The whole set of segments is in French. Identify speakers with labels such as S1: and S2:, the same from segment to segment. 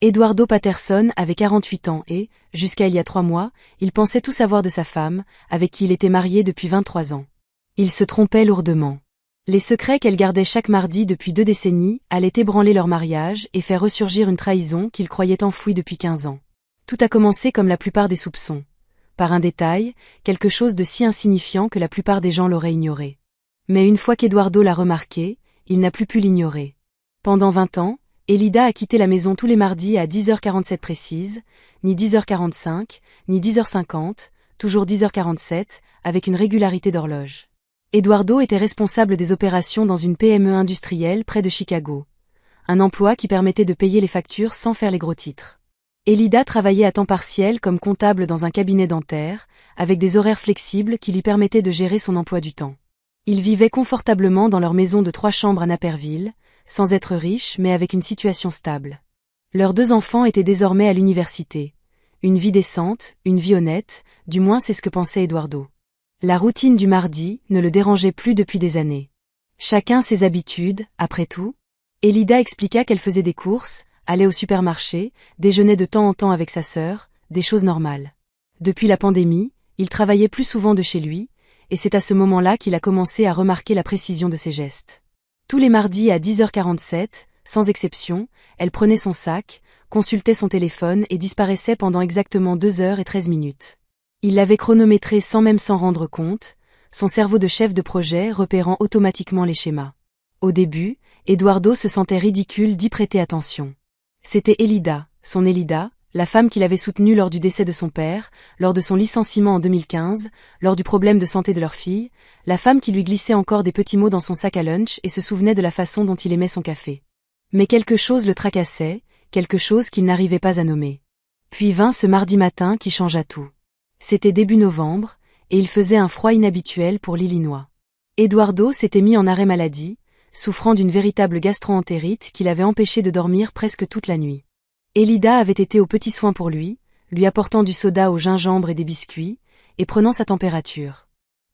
S1: Eduardo Patterson avait 48 ans et, jusqu'à il y a 3 mois, il pensait tout savoir de sa femme, avec qui il était marié depuis 23 ans. Il se trompait lourdement. Les secrets qu'elle gardait chaque mardi depuis 2 décennies allaient ébranler leur mariage et faire ressurgir une trahison qu'il croyait enfouie depuis 15 ans. Tout a commencé comme la plupart des soupçons. Par un détail, quelque chose de si insignifiant que la plupart des gens l'auraient ignoré. Mais une fois qu'Eduardo l'a remarqué, il n'a plus pu l'ignorer. Pendant 20 ans, Elida a quitté la maison tous les mardis à 10h47 précise, ni 10h45, ni 10h50, toujours 10h47, avec une régularité d'horloge. Eduardo était responsable des opérations dans une PME industrielle près de Chicago. Un emploi qui permettait de payer les factures sans faire les gros titres. Elida travaillait à temps partiel comme comptable dans un cabinet dentaire, avec des horaires flexibles qui lui permettaient de gérer son emploi du temps. Ils vivaient confortablement dans leur maison de 3 chambres à Naperville, sans être riches mais avec une situation stable. Leurs 2 enfants étaient désormais à l'université. Une vie décente, une vie honnête, du moins c'est ce que pensait Eduardo. La routine du mardi ne le dérangeait plus depuis des années. Chacun ses habitudes, après tout. Elida expliqua qu'elle faisait des courses, allait au supermarché, déjeunait de temps en temps avec sa sœur, des choses normales. Depuis la pandémie, il travaillait plus souvent de chez lui, et c'est à ce moment-là qu'il a commencé à remarquer la précision de ses gestes. Tous les mardis à 10h47, sans exception, elle prenait son sac, consultait son téléphone et disparaissait pendant exactement 2h13. Il l'avait chronométré sans même s'en rendre compte, son cerveau de chef de projet repérant automatiquement les schémas. Au début, Eduardo se sentait ridicule d'y prêter attention. C'était Elida, son Elida, la femme qu'il avait soutenue lors du décès de son père, lors de son licenciement en 2015, lors du problème de santé de leur fille, la femme qui lui glissait encore des petits mots dans son sac à lunch et se souvenait de la façon dont il aimait son café. Mais quelque chose le tracassait, quelque chose qu'il n'arrivait pas à nommer. Puis vint ce mardi matin qui changea tout. C'était début novembre, et il faisait un froid inhabituel pour l'Illinois. Eduardo s'était mis en arrêt maladie, souffrant d'une véritable gastro-entérite qui l'avait empêché de dormir presque toute la nuit. Elida avait été aux petits soins pour lui apportant du soda au gingembre et des biscuits, et prenant sa température.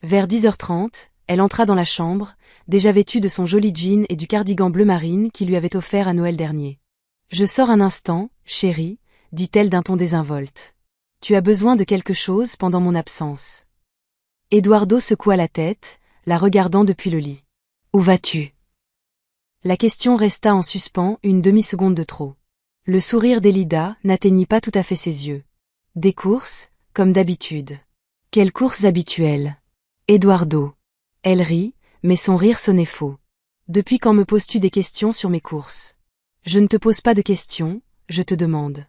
S1: Vers 10h30, elle entra dans la chambre, déjà vêtue de son joli jean et du cardigan bleu marine qu'il lui avait offert à Noël dernier. « Je sors un instant, chérie, dit-elle d'un ton désinvolte. Tu as besoin de quelque chose pendant mon absence. Eduardo secoua la tête, la regardant depuis le lit. Où vas-tu? La question resta en suspens une demi-seconde de trop. Le sourire d'Elida n'atteignit pas tout à fait ses yeux. Des courses, comme d'habitude. Quelles courses habituelles? Eduardo. Elle rit, mais son rire sonnait faux. Depuis quand me poses-tu des questions sur mes courses? Je ne te pose pas de questions, je te demande.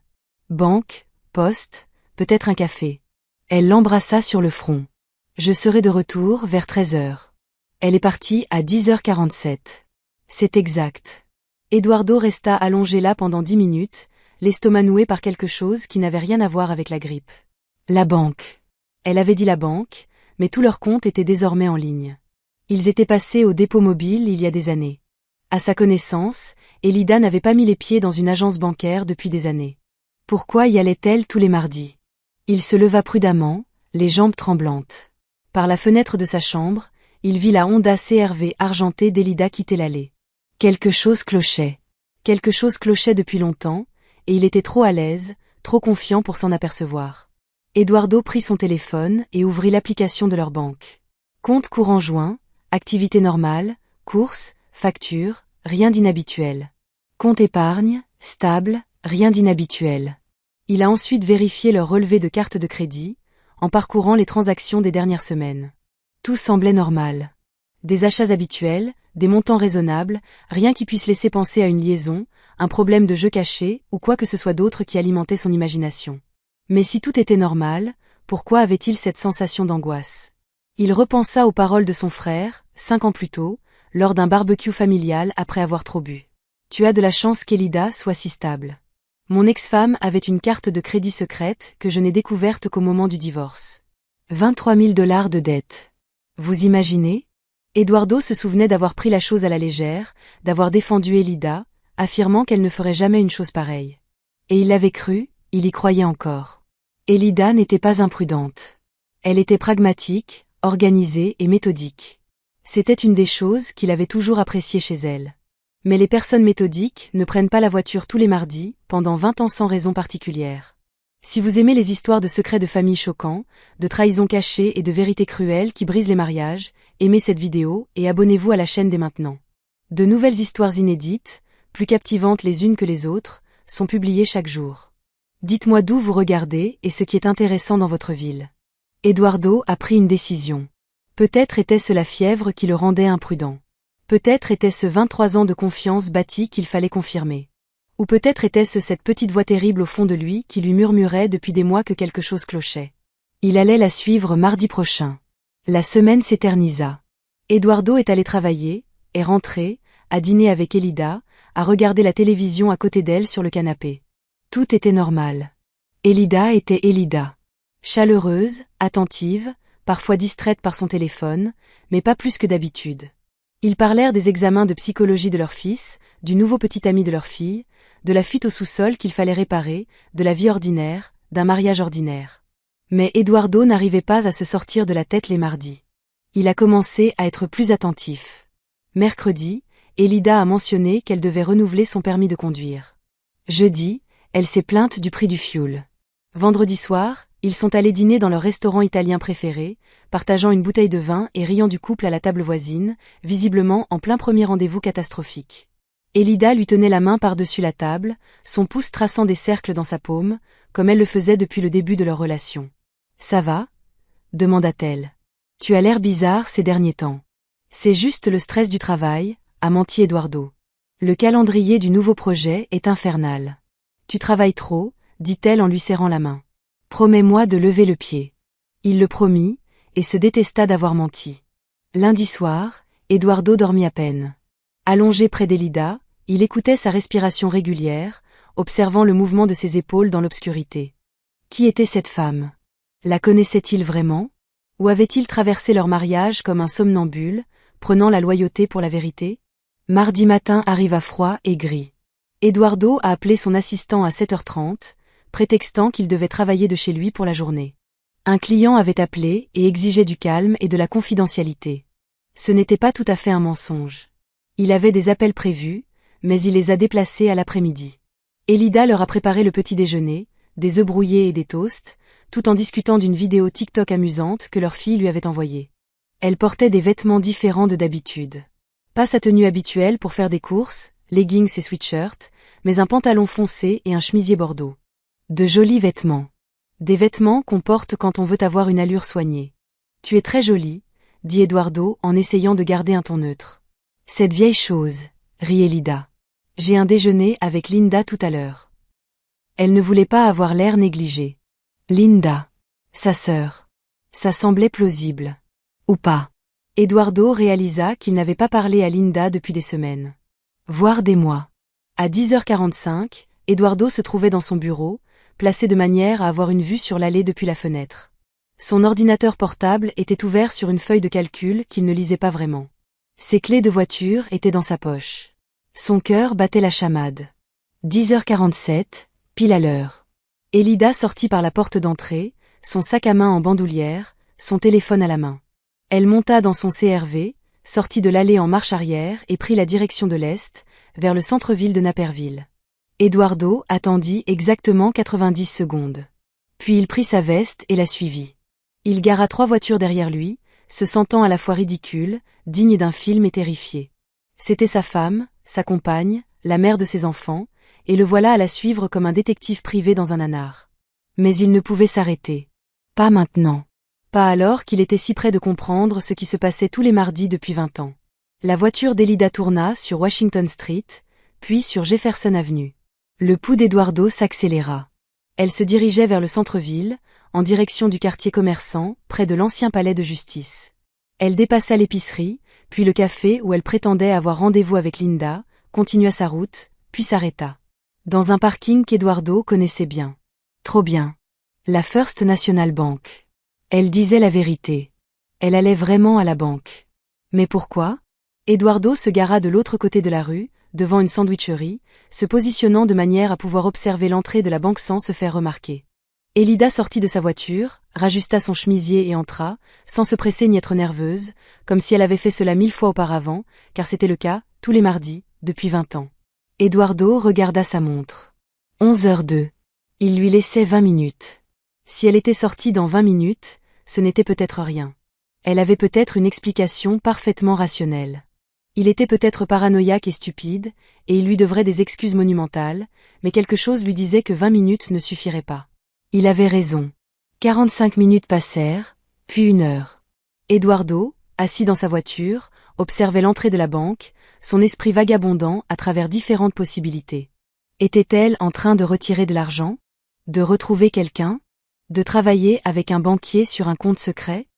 S1: Banque, poste, peut-être un café. Elle l'embrassa sur le front. Je serai de retour vers 13h. Elle est partie à 10h47. C'est exact. Eduardo resta allongé là pendant 10 minutes, l'estomac noué par quelque chose qui n'avait rien à voir avec la grippe. La banque. Elle avait dit la banque, mais tous leurs comptes étaient désormais en ligne. Ils étaient passés au dépôt mobile il y a des années. À sa connaissance, Elida n'avait pas mis les pieds dans une agence bancaire depuis des années. Pourquoi y allait-elle tous les mardis? Il se leva prudemment, les jambes tremblantes. Par la fenêtre de sa chambre, il vit la Honda CR-V argentée d'Elida quitter l'allée. Quelque chose clochait. Quelque chose clochait depuis longtemps, et il était trop à l'aise, trop confiant pour s'en apercevoir. Eduardo prit son téléphone et ouvrit l'application de leur banque. Compte courant joint, activité normale, courses, factures, rien d'inhabituel. Compte épargne, stable, rien d'inhabituel. Il a ensuite vérifié leur relevé de carte de crédit, en parcourant les transactions des dernières semaines. Tout semblait normal. Des achats habituels, des montants raisonnables, rien qui puisse laisser penser à une liaison, un problème de jeu caché ou quoi que ce soit d'autre qui alimentait son imagination. Mais si tout était normal, pourquoi avait-il cette sensation d'angoisse? Il repensa aux paroles de son frère, 5 ans plus tôt, lors d'un barbecue familial après avoir trop bu. Tu as de la chance qu'Elida soit si stable. Mon ex-femme avait une carte de crédit secrète que je n'ai découverte qu'au moment du divorce. 23 000 $ de dette. Vous imaginez? Eduardo se souvenait d'avoir pris la chose à la légère, d'avoir défendu Elida, affirmant qu'elle ne ferait jamais une chose pareille. Et il l'avait cru, il y croyait encore. Elida n'était pas imprudente. Elle était pragmatique, organisée et méthodique. C'était une des choses qu'il avait toujours appréciées chez elle. Mais les personnes méthodiques ne prennent pas la voiture tous les mardis, pendant 20 ans sans raison particulière. Si vous aimez les histoires de secrets de famille choquants, de trahisons cachées et de vérités cruelles qui brisent les mariages, aimez cette vidéo et abonnez-vous à la chaîne dès maintenant. De nouvelles histoires inédites, plus captivantes les unes que les autres, sont publiées chaque jour. Dites-moi d'où vous regardez et ce qui est intéressant dans votre ville. Eduardo a pris une décision. Peut-être était-ce la fièvre qui le rendait imprudent. Peut-être était-ce 23 ans de confiance bâtie qu'il fallait confirmer. Ou peut-être était-ce cette petite voix terrible au fond de lui qui lui murmurait depuis des mois que quelque chose clochait. Il allait la suivre mardi prochain. La semaine s'éternisa. Eduardo est allé travailler, est rentré, a dîné avec Elida, a regardé la télévision à côté d'elle sur le canapé. Tout était normal. Elida était Elida. Chaleureuse, attentive, parfois distraite par son téléphone, mais pas plus que d'habitude. Ils parlèrent des examens de psychologie de leur fils, du nouveau petit ami de leur fille, de la fuite au sous-sol qu'il fallait réparer, de la vie ordinaire, d'un mariage ordinaire. Mais Eduardo n'arrivait pas à se sortir de la tête les mardis. Il a commencé à être plus attentif. Mercredi, Elida a mentionné qu'elle devait renouveler son permis de conduire. Jeudi, elle s'est plainte du prix du fioul. Vendredi soir, ils sont allés dîner dans leur restaurant italien préféré, partageant une bouteille de vin et riant du couple à la table voisine, visiblement en plein premier rendez-vous catastrophique. Elida lui tenait la main par-dessus la table, son pouce traçant des cercles dans sa paume, comme elle le faisait depuis le début de leur relation. « Ça va ?» demanda-t-elle. « Tu as l'air bizarre ces derniers temps. »« C'est juste le stress du travail », a menti Eduardo. « Le calendrier du nouveau projet est infernal. »« Tu travailles trop », dit-elle en lui serrant la main. « Promets-moi de lever le pied. » Il le promit, et se détesta d'avoir menti. Lundi soir, Eduardo dormit à peine. Allongé près d'Elida, il écoutait sa respiration régulière, observant le mouvement de ses épaules dans l'obscurité. Qui était cette femme? La connaissait-il vraiment? Ou avait-il traversé leur mariage comme un somnambule, prenant la loyauté pour la vérité? Mardi matin arriva froid et gris. Eduardo a appelé son assistant à 7h30, prétextant qu'il devait travailler de chez lui pour la journée. Un client avait appelé et exigeait du calme et de la confidentialité. Ce n'était pas tout à fait un mensonge. Il avait des appels prévus, mais il les a déplacés à l'après-midi. Elida leur a préparé le petit déjeuner, des œufs brouillés et des toasts, tout en discutant d'une vidéo TikTok amusante que leur fille lui avait envoyée. Elle portait des vêtements différents de d'habitude. Pas sa tenue habituelle pour faire des courses, leggings et sweatshirt, mais un pantalon foncé et un chemisier bordeaux. De jolis vêtements. Des vêtements qu'on porte quand on veut avoir une allure soignée. « Tu es très jolie », dit Eduardo en essayant de garder un ton neutre. « Cette vieille chose », rit Elida. « J'ai un déjeuner avec Linda tout à l'heure. » Elle ne voulait pas avoir l'air négligé. Linda. Sa sœur. Ça semblait plausible. Ou pas. Eduardo réalisa qu'il n'avait pas parlé à Linda depuis des semaines. Voire des mois. À 10h45, Eduardo se trouvait dans son bureau, placé de manière à avoir une vue sur l'allée depuis la fenêtre. Son ordinateur portable était ouvert sur une feuille de calcul qu'il ne lisait pas vraiment. Ses clés de voiture étaient dans sa poche. Son cœur battait la chamade. 10h47, pile à l'heure. Elida sortit par la porte d'entrée, son sac à main en bandoulière, son téléphone à la main. Elle monta dans son CR-V, sortit de l'allée en marche arrière et prit la direction de l'est, vers le centre-ville de Naperville. Eduardo attendit exactement 90 secondes. Puis il prit sa veste et la suivit. Il gara 3 voitures derrière lui, se sentant à la fois ridicule, digne d'un film et terrifié. C'était sa femme, sa compagne, la mère de ses enfants, et le voilà à la suivre comme un détective privé dans un nanar. Mais il ne pouvait s'arrêter. Pas maintenant. Pas alors qu'il était si près de comprendre ce qui se passait tous les mardis depuis 20 ans. La voiture d'Elida tourna sur Washington Street, puis sur Jefferson Avenue. Le pouls d'Eduardo s'accéléra. Elle se dirigeait vers le centre-ville, en direction du quartier commerçant, près de l'ancien palais de justice. Elle dépassa l'épicerie, puis le café où elle prétendait avoir rendez-vous avec Linda, continua sa route, puis s'arrêta. Dans un parking qu'Eduardo connaissait bien. Trop bien. La First National Bank. Elle disait la vérité. Elle allait vraiment à la banque. Mais pourquoi? Eduardo se gara de l'autre côté de la rue, devant une sandwicherie, se positionnant de manière à pouvoir observer l'entrée de la banque sans se faire remarquer. Elida sortit de sa voiture, rajusta son chemisier et entra, sans se presser ni être nerveuse, comme si elle avait fait cela 1000 fois auparavant, car c'était le cas, tous les mardis, depuis 20 ans. Eduardo regarda sa montre. 11h02. Il lui laissait 20 minutes. Si elle était sortie dans 20 minutes, ce n'était peut-être rien. Elle avait peut-être une explication parfaitement rationnelle. Il était peut-être paranoïaque et stupide, et il lui devrait des excuses monumentales, mais quelque chose lui disait que 20 minutes ne suffiraient pas. Il avait raison. 45 minutes passèrent, puis 1 heure. Eduardo, assis dans sa voiture, observait l'entrée de la banque, son esprit vagabondant à travers différentes possibilités. Était-elle en train de retirer de l'argent? De retrouver quelqu'un? De travailler avec un banquier sur un compte secret?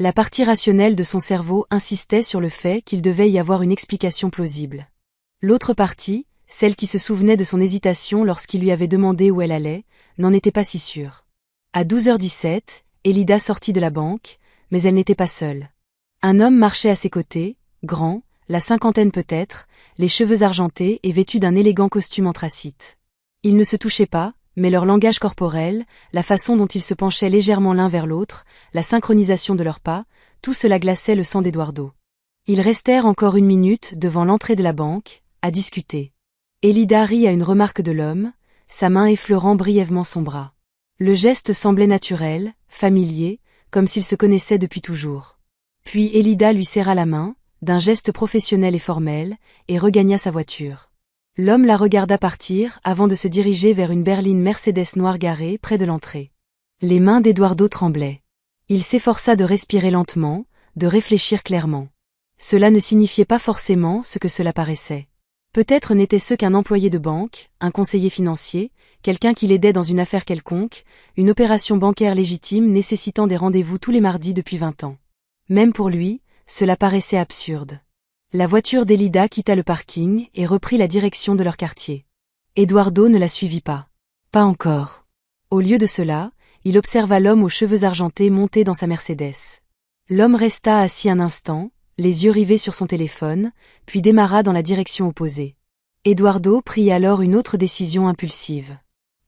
S1: La partie rationnelle de son cerveau insistait sur le fait qu'il devait y avoir une explication plausible. L'autre partie, celle qui se souvenait de son hésitation lorsqu'il lui avait demandé où elle allait, n'en était pas si sûre. À 12h17, Elida sortit de la banque, mais elle n'était pas seule. Un homme marchait à ses côtés, grand, la cinquantaine peut-être, les cheveux argentés et vêtu d'un élégant costume anthracite. Ils ne se touchaient pas, mais leur langage corporel, la façon dont ils se penchaient légèrement l'un vers l'autre, la synchronisation de leurs pas, tout cela glaçait le sang d'Eduardo. Ils restèrent encore 1 minute devant l'entrée de la banque, à discuter. Elida rit à une remarque de l'homme, sa main effleurant brièvement son bras. Le geste semblait naturel, familier, comme s'ils se connaissaient depuis toujours. Puis Elida lui serra la main, d'un geste professionnel et formel, et regagna sa voiture. L'homme la regarda partir avant de se diriger vers une berline Mercedes noire garée près de l'entrée. Les mains d'Eduardo tremblaient. Il s'efforça de respirer lentement, de réfléchir clairement. Cela ne signifiait pas forcément ce que cela paraissait. Peut-être n'était-ce qu'un employé de banque, un conseiller financier, quelqu'un qui l'aidait dans une affaire quelconque, une opération bancaire légitime nécessitant des rendez-vous tous les mardis depuis 20 ans. Même pour lui, cela paraissait absurde. La voiture d'Elida quitta le parking et reprit la direction de leur quartier. Eduardo ne la suivit pas. Pas encore. Au lieu de cela, il observa l'homme aux cheveux argentés monter dans sa Mercedes. L'homme resta assis un instant, les yeux rivés sur son téléphone, puis démarra dans la direction opposée. Eduardo prit alors une autre décision impulsive.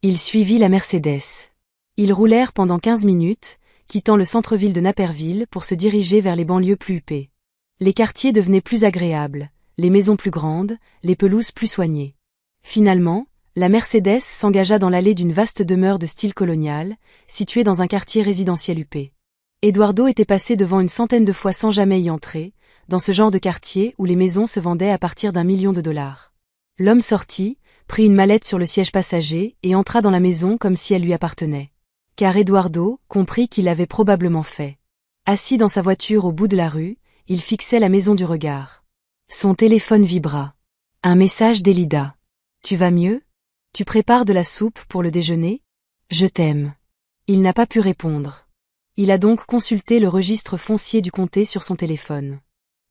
S1: Il suivit la Mercedes. Ils roulèrent pendant 15 minutes, quittant le centre-ville de Naperville pour se diriger vers les banlieues plus huppées. Les quartiers devenaient plus agréables, les maisons plus grandes, les pelouses plus soignées. Finalement, la Mercedes s'engagea dans l'allée d'une vaste demeure de style colonial, située dans un quartier résidentiel huppé. Eduardo était passé devant une centaine de fois sans jamais y entrer, dans ce genre de quartier où les maisons se vendaient à partir d'1 million de dollars. L'homme sortit, prit une mallette sur le siège passager et entra dans la maison comme si elle lui appartenait. Car Eduardo comprit qu'il l'avait probablement fait. Assis dans sa voiture au bout de la rue, il fixait la maison du regard. Son téléphone vibra. Un message d'Elida. « Tu vas mieux? Tu prépares de la soupe pour le déjeuner? Je t'aime. » Il n'a pas pu répondre. Il a donc consulté le registre foncier du comté sur son téléphone.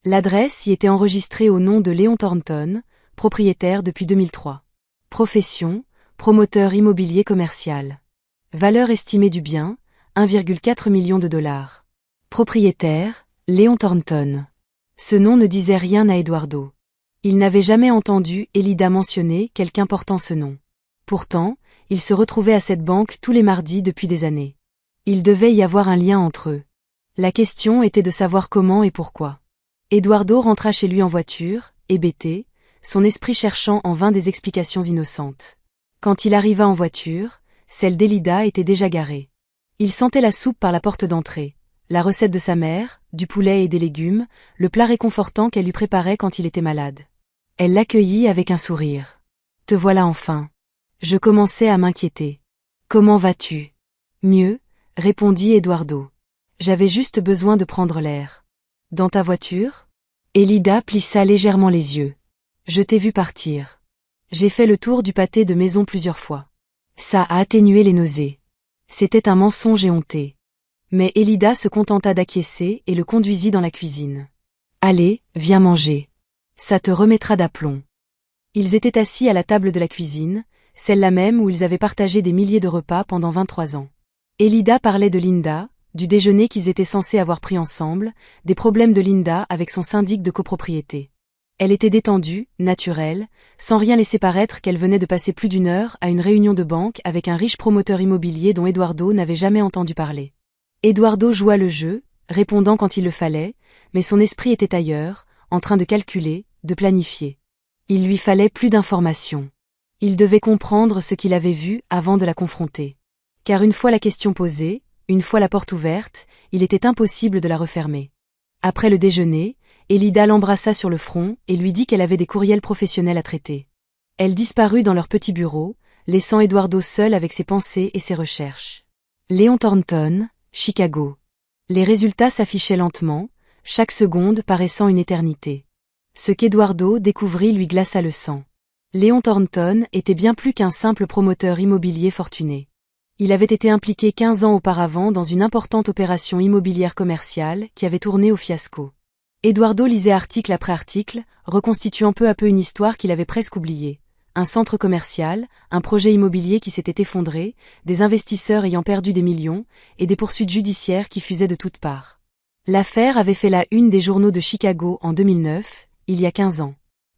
S1: L'adresse y était enregistrée au nom de Léon Thornton, propriétaire depuis 2003. Profession, promoteur immobilier commercial. Valeur estimée du bien, 1,4 million de dollars. Propriétaire, Léon Thornton. Ce nom ne disait rien à Eduardo. Il n'avait jamais entendu Elida mentionner quelqu'un portant ce nom. Pourtant, il se retrouvait à cette banque tous les mardis depuis des années. Il devait y avoir un lien entre eux. La question était de savoir comment et pourquoi. Eduardo rentra chez lui en voiture, hébété, son esprit cherchant en vain des explications innocentes. Quand il arriva en voiture, celle d'Elida était déjà garée. Il sentait la soupe par la porte d'entrée, la recette de sa mère, du poulet et des légumes, le plat réconfortant qu'elle lui préparait quand il était malade. Elle l'accueillit avec un sourire. « Te voilà enfin. Je commençais à m'inquiéter. Comment vas-tu? » « Mieux, » répondit Eduardo. « J'avais juste besoin de prendre l'air. »« Dans ta voiture ?» Elida plissa légèrement les yeux. « Je t'ai vu partir. J'ai fait le tour du pâté de maison plusieurs fois. Ça a atténué les nausées. » C'était un mensonge éhonté. Mais Elida se contenta d'acquiescer et le conduisit dans la cuisine. « Allez, viens manger. Ça te remettra d'aplomb. » Ils étaient assis à la table de la cuisine, celle-là même où ils avaient partagé des milliers de repas pendant 23 ans. Elida parlait de Linda, du déjeuner qu'ils étaient censés avoir pris ensemble, des problèmes de Linda avec son syndic de copropriété. Elle était détendue, naturelle, sans rien laisser paraître qu'elle venait de passer plus d'1 heure à une réunion de banque avec un riche promoteur immobilier dont Eduardo n'avait jamais entendu parler. Eduardo joua le jeu, répondant quand il le fallait, mais son esprit était ailleurs, en train de calculer, de planifier. Il lui fallait plus d'informations. Il devait comprendre ce qu'il avait vu avant de la confronter. Car une fois la question posée, une fois la porte ouverte, il était impossible de la refermer. Après le déjeuner, Elida l'embrassa sur le front et lui dit qu'elle avait des courriels professionnels à traiter. Elle disparut dans leur petit bureau, laissant Eduardo seul avec ses pensées et ses recherches. Léon Thornton, Chicago. Les résultats s'affichaient lentement, chaque seconde paraissant une éternité. Ce qu'Eduardo découvrit lui glaça le sang. Léon Thornton était bien plus qu'un simple promoteur immobilier fortuné. Il avait été impliqué 15 ans auparavant dans une importante opération immobilière commerciale qui avait tourné au fiasco. Eduardo lisait article après article, reconstituant peu à peu une histoire qu'il avait presque oubliée. Un centre commercial, un projet immobilier qui s'était effondré, des investisseurs ayant perdu des millions, et des poursuites judiciaires qui fusaient de toutes parts. L'affaire avait fait la une des journaux de Chicago en 2009, il y a 15 ans.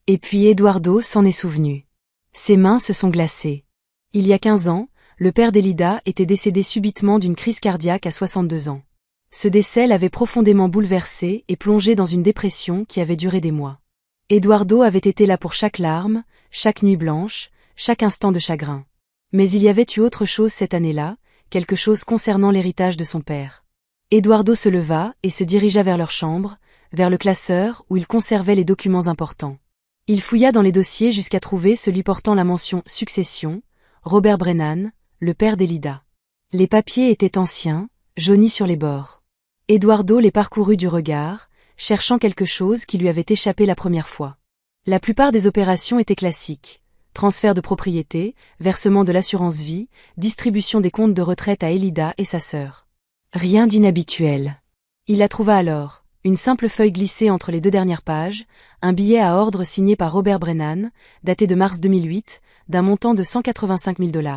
S1: Et puis Eduardo s'en est souvenu. Ses mains se sont glacées. Il y a 15 ans, le père d'Elida était décédé subitement d'une crise cardiaque à 62 ans. Ce décès l'avait profondément bouleversé et plongé dans une dépression qui avait duré des mois. Eduardo avait été là pour chaque larme, chaque nuit blanche, chaque instant de chagrin. Mais il y avait eu autre chose cette année-là, quelque chose concernant l'héritage de son père. Eduardo se leva et se dirigea vers leur chambre, vers le classeur où il conservait les documents importants. Il fouilla dans les dossiers jusqu'à trouver celui portant la mention « Succession », Robert Brennan, le père d'Elida. Les papiers étaient anciens, jaunis sur les bords. Eduardo les parcourut du regard, cherchant quelque chose qui lui avait échappé la première fois. La plupart des opérations étaient classiques. Transfert de propriété, versement de l'assurance vie, distribution des comptes de retraite à Elida et sa sœur. Rien d'inhabituel. Il la trouva alors, une simple feuille glissée entre les deux dernières pages, un billet à ordre signé par Robert Brennan, daté de mars 2008, d'un montant de $185 000.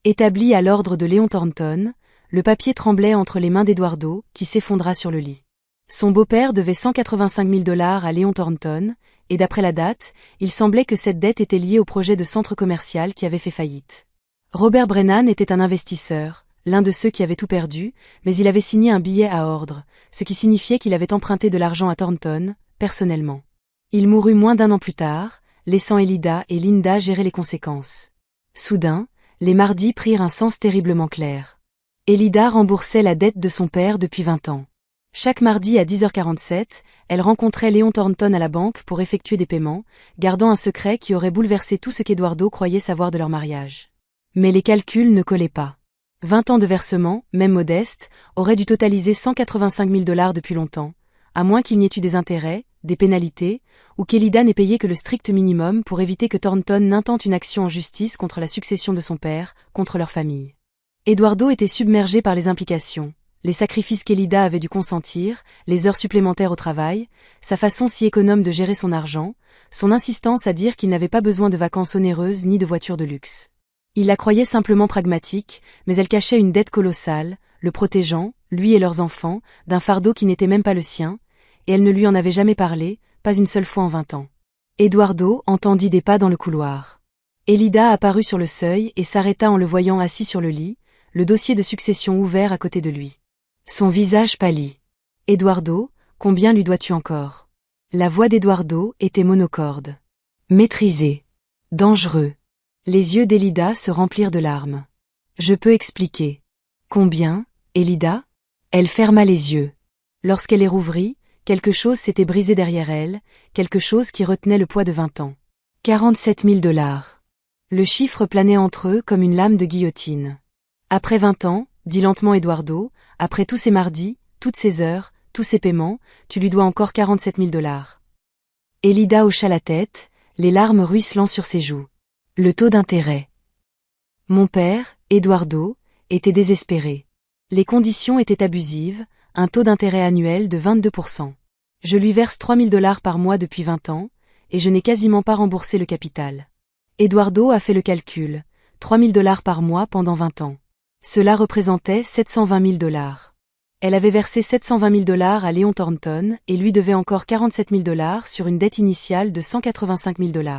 S1: Établi à l'ordre de Léon Thornton, le papier tremblait entre les mains d'Eduardo, qui s'effondra sur le lit. Son beau-père devait $185 000 à Léon Thornton, et d'après la date, il semblait que cette dette était liée au projet de centre commercial qui avait fait faillite. Robert Brennan était un investisseur, l'un de ceux qui avaient tout perdu, mais il avait signé un billet à ordre, ce qui signifiait qu'il avait emprunté de l'argent à Thornton, personnellement. Il mourut moins d'un an plus tard, laissant Elida et Linda gérer les conséquences. Soudain, les mardis prirent un sens terriblement clair. Elida remboursait la dette de son père depuis 20 ans. Chaque mardi à 10h47, elle rencontrait Léon Thornton à la banque pour effectuer des paiements, gardant un secret qui aurait bouleversé tout ce qu'Eduardo croyait savoir de leur mariage. Mais les calculs ne collaient pas. 20 ans de versement, même modeste, auraient dû totaliser $185 000 depuis longtemps, à moins qu'il n'y ait eu des intérêts, des pénalités, ou qu'Elida n'ait payé que le strict minimum pour éviter que Thornton n'intente une action en justice contre la succession de son père, contre leur famille. Eduardo était submergé par les implications, les sacrifices qu'Elida avait dû consentir, les heures supplémentaires au travail, sa façon si économe de gérer son argent, son insistance à dire qu'il n'avait pas besoin de vacances onéreuses ni de voitures de luxe. Il la croyait simplement pragmatique, mais elle cachait une dette colossale, le protégeant, lui et leurs enfants, d'un fardeau qui n'était même pas le sien, et elle ne lui en avait jamais parlé, pas une seule fois en 20 ans. Eduardo entendit des pas dans le couloir. Elida apparut sur le seuil et s'arrêta en le voyant assis sur le lit, le dossier de succession ouvert à côté de lui. Son visage pâlit. « Eduardo, combien lui dois-tu encore ?» La voix d'Eduardo était monocorde. Maîtrisé. Dangereux. Les yeux d'Elida se remplirent de larmes. « Je peux expliquer. »« Combien, Elida ?» Elle ferma les yeux. Lorsqu'elle les rouvrit, quelque chose s'était brisé derrière elle, quelque chose qui retenait le poids de 20 ans. $47 000. Le chiffre planait entre eux comme une lame de guillotine. Après 20 ans, dit lentement Eduardo, après tous ces mardis, toutes ces heures, tous ces paiements, tu lui dois encore $47 000. Elida hocha la tête, les larmes ruisselant sur ses joues. Le taux d'intérêt. Mon père, Eduardo, était désespéré. Les conditions étaient abusives, un taux d'intérêt annuel de 22%. Je lui verse $3 000 par mois depuis 20 ans, et je n'ai quasiment pas remboursé le capital. Eduardo a fait le calcul, $3 000 par mois pendant 20 ans. Cela représentait $720 000. Elle avait versé $720 000 à Léon Thornton et lui devait encore $47 000 sur une dette initiale de $185 000.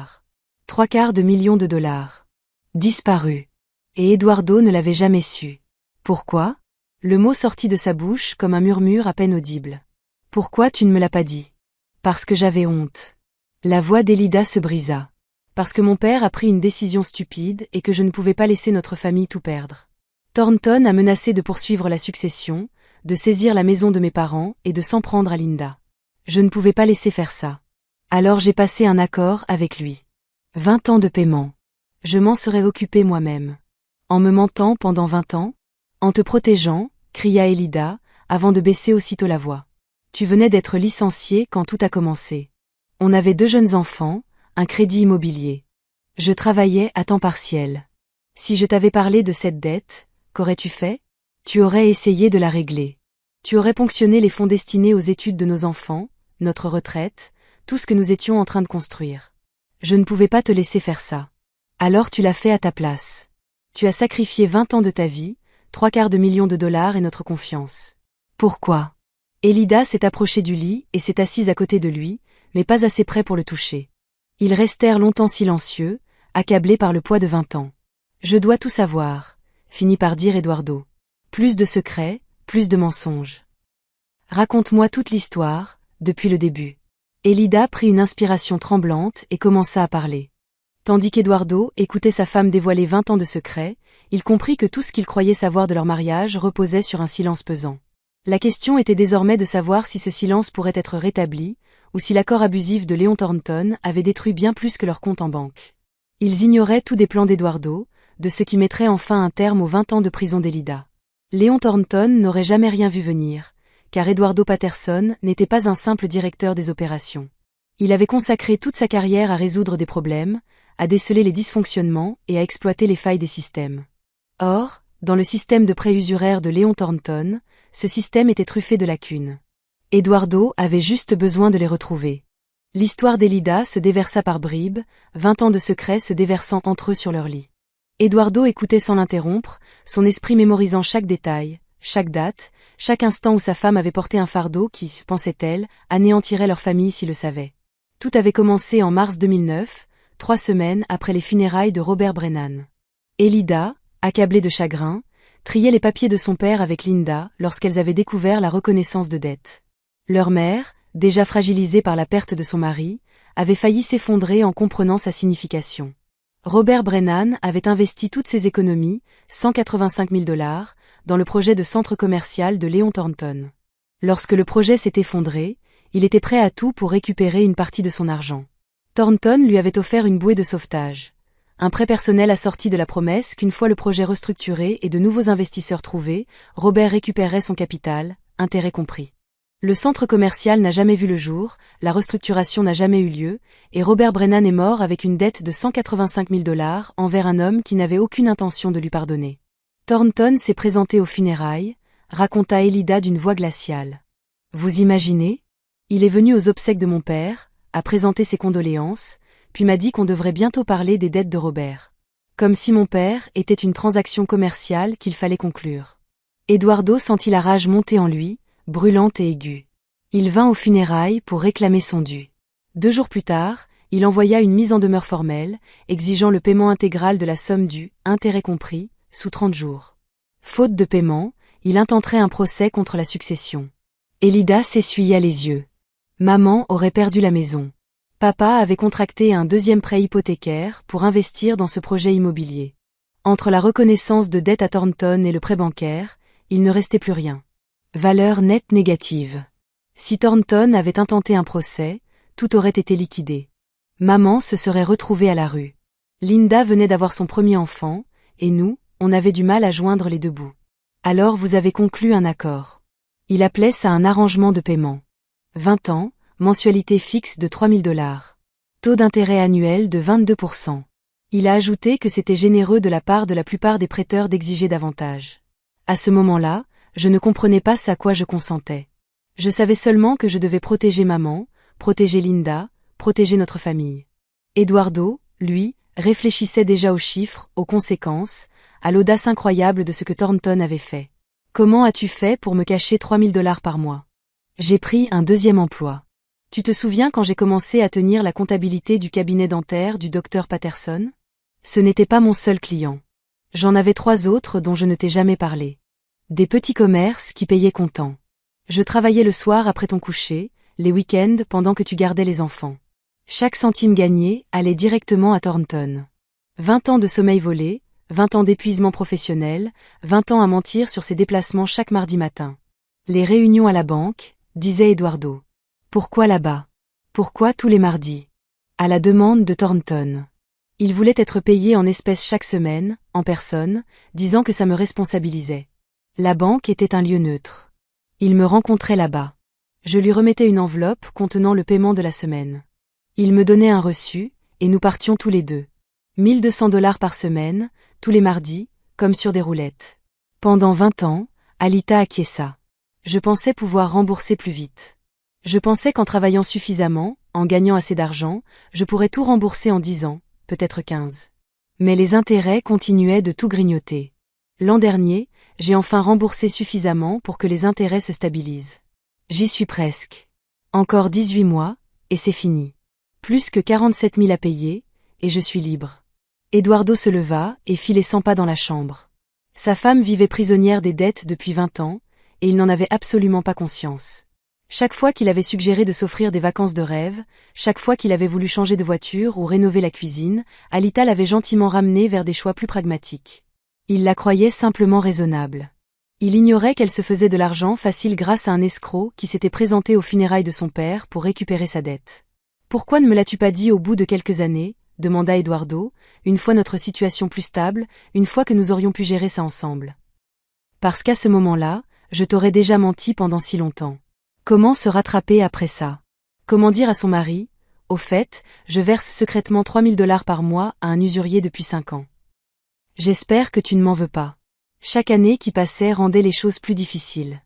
S1: 750 000 dollars. Disparu. Et Eduardo ne l'avait jamais su. Pourquoi ? Le mot sortit de sa bouche comme un murmure à peine audible. Pourquoi tu ne me l'as pas dit ? Parce que j'avais honte. La voix d'Elida se brisa. Parce que mon père a pris une décision stupide et que je ne pouvais pas laisser notre famille tout perdre. Thornton a menacé de poursuivre la succession, de saisir la maison de mes parents et de s'en prendre à Linda. Je ne pouvais pas laisser faire ça. Alors j'ai passé un accord avec lui. 20 ans de paiement. Je m'en serais occupé moi-même. En me mentant pendant 20 ans? En te protégeant, cria Elida, avant de baisser aussitôt la voix. Tu venais d'être licencié quand tout a commencé. On avait 2 jeunes enfants, un crédit immobilier. Je travaillais à temps partiel. Si je t'avais parlé de cette dette, qu'aurais-tu fait? Tu aurais essayé de la régler. Tu aurais ponctionné les fonds destinés aux études de nos enfants, notre retraite, tout ce que nous étions en train de construire. Je ne pouvais pas te laisser faire ça. Alors tu l'as fait à ta place. Tu as sacrifié 20 ans de ta vie, 3/4 million de dollars et notre confiance. Pourquoi? Elida s'est approchée du lit et s'est assise à côté de lui, mais pas assez près pour le toucher. Ils restèrent longtemps silencieux, accablés par le poids de 20 ans. Je dois tout savoir, finit par dire Eduardo. Plus de secrets, plus de mensonges. Raconte-moi toute l'histoire, depuis le début. Elida prit une inspiration tremblante et commença à parler. Tandis qu'Eduardo écoutait sa femme dévoiler 20 ans de secrets, il comprit que tout ce qu'il croyait savoir de leur mariage reposait sur un silence pesant. La question était désormais de savoir si ce silence pourrait être rétabli, ou si l'accord abusif de Léon Thornton avait détruit bien plus que leur compte en banque. Ils ignoraient tout des plans d'Eduardo, de ce qui mettrait enfin un terme aux 20 ans de prison d'Elida. Léon Thornton n'aurait jamais rien vu venir, car Eduardo Patterson n'était pas un simple directeur des opérations. Il avait consacré toute sa carrière à résoudre des problèmes, à déceler les dysfonctionnements et à exploiter les failles des systèmes. Or, dans le système de prêt usuraire de Léon Thornton, ce système était truffé de lacunes. Eduardo avait juste besoin de les retrouver. L'histoire d'Elida se déversa par bribes, 20 ans de secrets se déversant entre eux sur leur lit. Eduardo écoutait sans l'interrompre, son esprit mémorisant chaque détail, chaque date, chaque instant où sa femme avait porté un fardeau qui, pensait-elle, anéantirait leur famille s'ils le savaient. Tout avait commencé en mars 2009, 3 semaines après les funérailles de Robert Brennan. Elida, accablée de chagrin, triait les papiers de son père avec Linda lorsqu'elles avaient découvert la reconnaissance de dette. Leur mère, déjà fragilisée par la perte de son mari, avait failli s'effondrer en comprenant sa signification. Robert Brennan avait investi toutes ses économies, 185 000 $, dans le projet de centre commercial de Léon Thornton. Lorsque le projet s'est effondré, il était prêt à tout pour récupérer une partie de son argent. Thornton lui avait offert une bouée de sauvetage. Un prêt personnel assorti de la promesse qu'une fois le projet restructuré et de nouveaux investisseurs trouvés, Robert récupérerait son capital, intérêt compris. Le centre commercial n'a jamais vu le jour, la restructuration n'a jamais eu lieu, et Robert Brennan est mort avec une dette de 185 000 $ envers un homme qui n'avait aucune intention de lui pardonner. Thornton s'est présenté aux funérailles, raconta Elida d'une voix glaciale. Vous imaginez? Il est venu aux obsèques de mon père, a présenté ses condoléances, puis m'a dit qu'on devrait bientôt parler des dettes de Robert. Comme si mon père était une transaction commerciale qu'il fallait conclure. Eduardo sentit la rage monter en lui, brûlante et aiguë. Il vint aux funérailles pour réclamer son dû. 2 jours plus tard, il envoya une mise en demeure formelle, exigeant le paiement intégral de la somme due, intérêt compris, sous 30 jours. Faute de paiement, il intenterait un procès contre la succession. Elida s'essuya les yeux. Maman aurait perdu la maison. Papa avait contracté un 2e prêt hypothécaire pour investir dans ce projet immobilier. Entre la reconnaissance de dette à Thornton et le prêt bancaire, il ne restait plus rien. Valeur nette négative. Si Thornton avait intenté un procès, tout aurait été liquidé. Maman se serait retrouvée à la rue. Linda venait d'avoir son premier enfant, et nous, on avait du mal à joindre les 2 bouts. Alors vous avez conclu un accord. Il appelait ça un arrangement de paiement. 20 ans, mensualité fixe de 3 000 $. Taux d'intérêt annuel de 22%. Il a ajouté que c'était généreux de la part de la plupart des prêteurs d'exiger davantage. À ce moment-là, je ne comprenais pas à quoi je consentais. Je savais seulement que je devais protéger maman, protéger Linda, protéger notre famille. Eduardo, lui, réfléchissait déjà aux chiffres, aux conséquences, à l'audace incroyable de ce que Thornton avait fait. Comment as-tu fait pour me cacher 3 000 $ par mois? J'ai pris un 2e emploi. Tu te souviens quand j'ai commencé à tenir la comptabilité du cabinet dentaire du docteur Patterson? Ce n'était pas mon seul client. J'en avais 3 autres dont je ne t'ai jamais parlé. Des petits commerces qui payaient comptant. Je travaillais le soir après ton coucher, les week-ends pendant que tu gardais les enfants. Chaque centime gagné allait directement à Thornton. 20 ans de sommeil volé, 20 ans d'épuisement professionnel, 20 ans à mentir sur ses déplacements chaque mardi matin. Les réunions à la banque, disait Eduardo. Pourquoi là-bas? Pourquoi tous les mardis? À la demande de Thornton. Il voulait être payé en espèces chaque semaine, en personne, disant que ça me responsabilisait. La banque était un lieu neutre. Il me rencontrait là-bas. Je lui remettais une enveloppe contenant le paiement de la semaine. Il me donnait un reçu, et nous partions tous les deux. $1200 par semaine, tous les mardis, comme sur des roulettes. Pendant 20 ans, Alita acquiesça. Je pensais pouvoir rembourser plus vite. Je pensais qu'en travaillant suffisamment, en gagnant assez d'argent, je pourrais tout rembourser en 10 ans, peut-être 15. Mais les intérêts continuaient de tout grignoter. L'an dernier, j'ai enfin remboursé suffisamment pour que les intérêts se stabilisent. J'y suis presque. Encore 18 mois, et c'est fini. Plus que 47 000 à payer, et je suis libre. Eduardo se leva et fit les 100 pas dans la chambre. Sa femme vivait prisonnière des dettes depuis 20 ans, et il n'en avait absolument pas conscience. Chaque fois qu'il avait suggéré de s'offrir des vacances de rêve, chaque fois qu'il avait voulu changer de voiture ou rénover la cuisine, Alita l'avait gentiment ramené vers des choix plus pragmatiques. Il la croyait simplement raisonnable. Il ignorait qu'elle se faisait de l'argent facile grâce à un escroc qui s'était présenté aux funérailles de son père pour récupérer sa dette. « Pourquoi ne me l'as-tu pas dit au bout de quelques années ?» demanda Eduardo, une fois notre situation plus stable, une fois que nous aurions pu gérer ça ensemble. « Parce qu'à ce moment-là, je t'aurais déjà menti pendant si longtemps. Comment se rattraper après ça? Comment dire à son mari, « Au fait, je verse secrètement $3000 par mois à un usurier depuis 5 ans. J'espère que tu ne m'en veux pas. » Chaque année qui passait rendait les choses plus difficiles.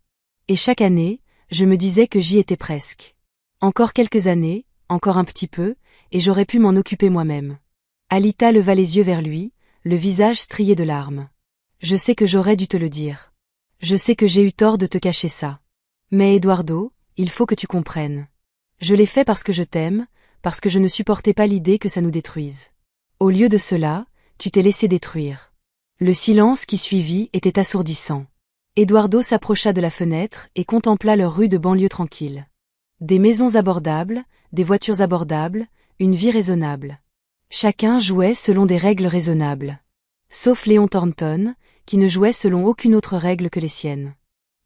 S1: Et chaque année, je me disais que j'y étais presque. Encore quelques années, encore un petit peu, et j'aurais pu m'en occuper moi-même. Alita leva les yeux vers lui, le visage strié de larmes. Je sais que j'aurais dû te le dire. Je sais que j'ai eu tort de te cacher ça. Mais Eduardo, il faut que tu comprennes. Je l'ai fait parce que je t'aime, parce que je ne supportais pas l'idée que ça nous détruise. Au lieu de cela, tu t'es laissé détruire. Le silence qui suivit était assourdissant. Eduardo s'approcha de la fenêtre et contempla leur rue de banlieue tranquille. Des maisons abordables, des voitures abordables, une vie raisonnable. Chacun jouait selon des règles raisonnables. Sauf Léon Thornton, qui ne jouait selon aucune autre règle que les siennes.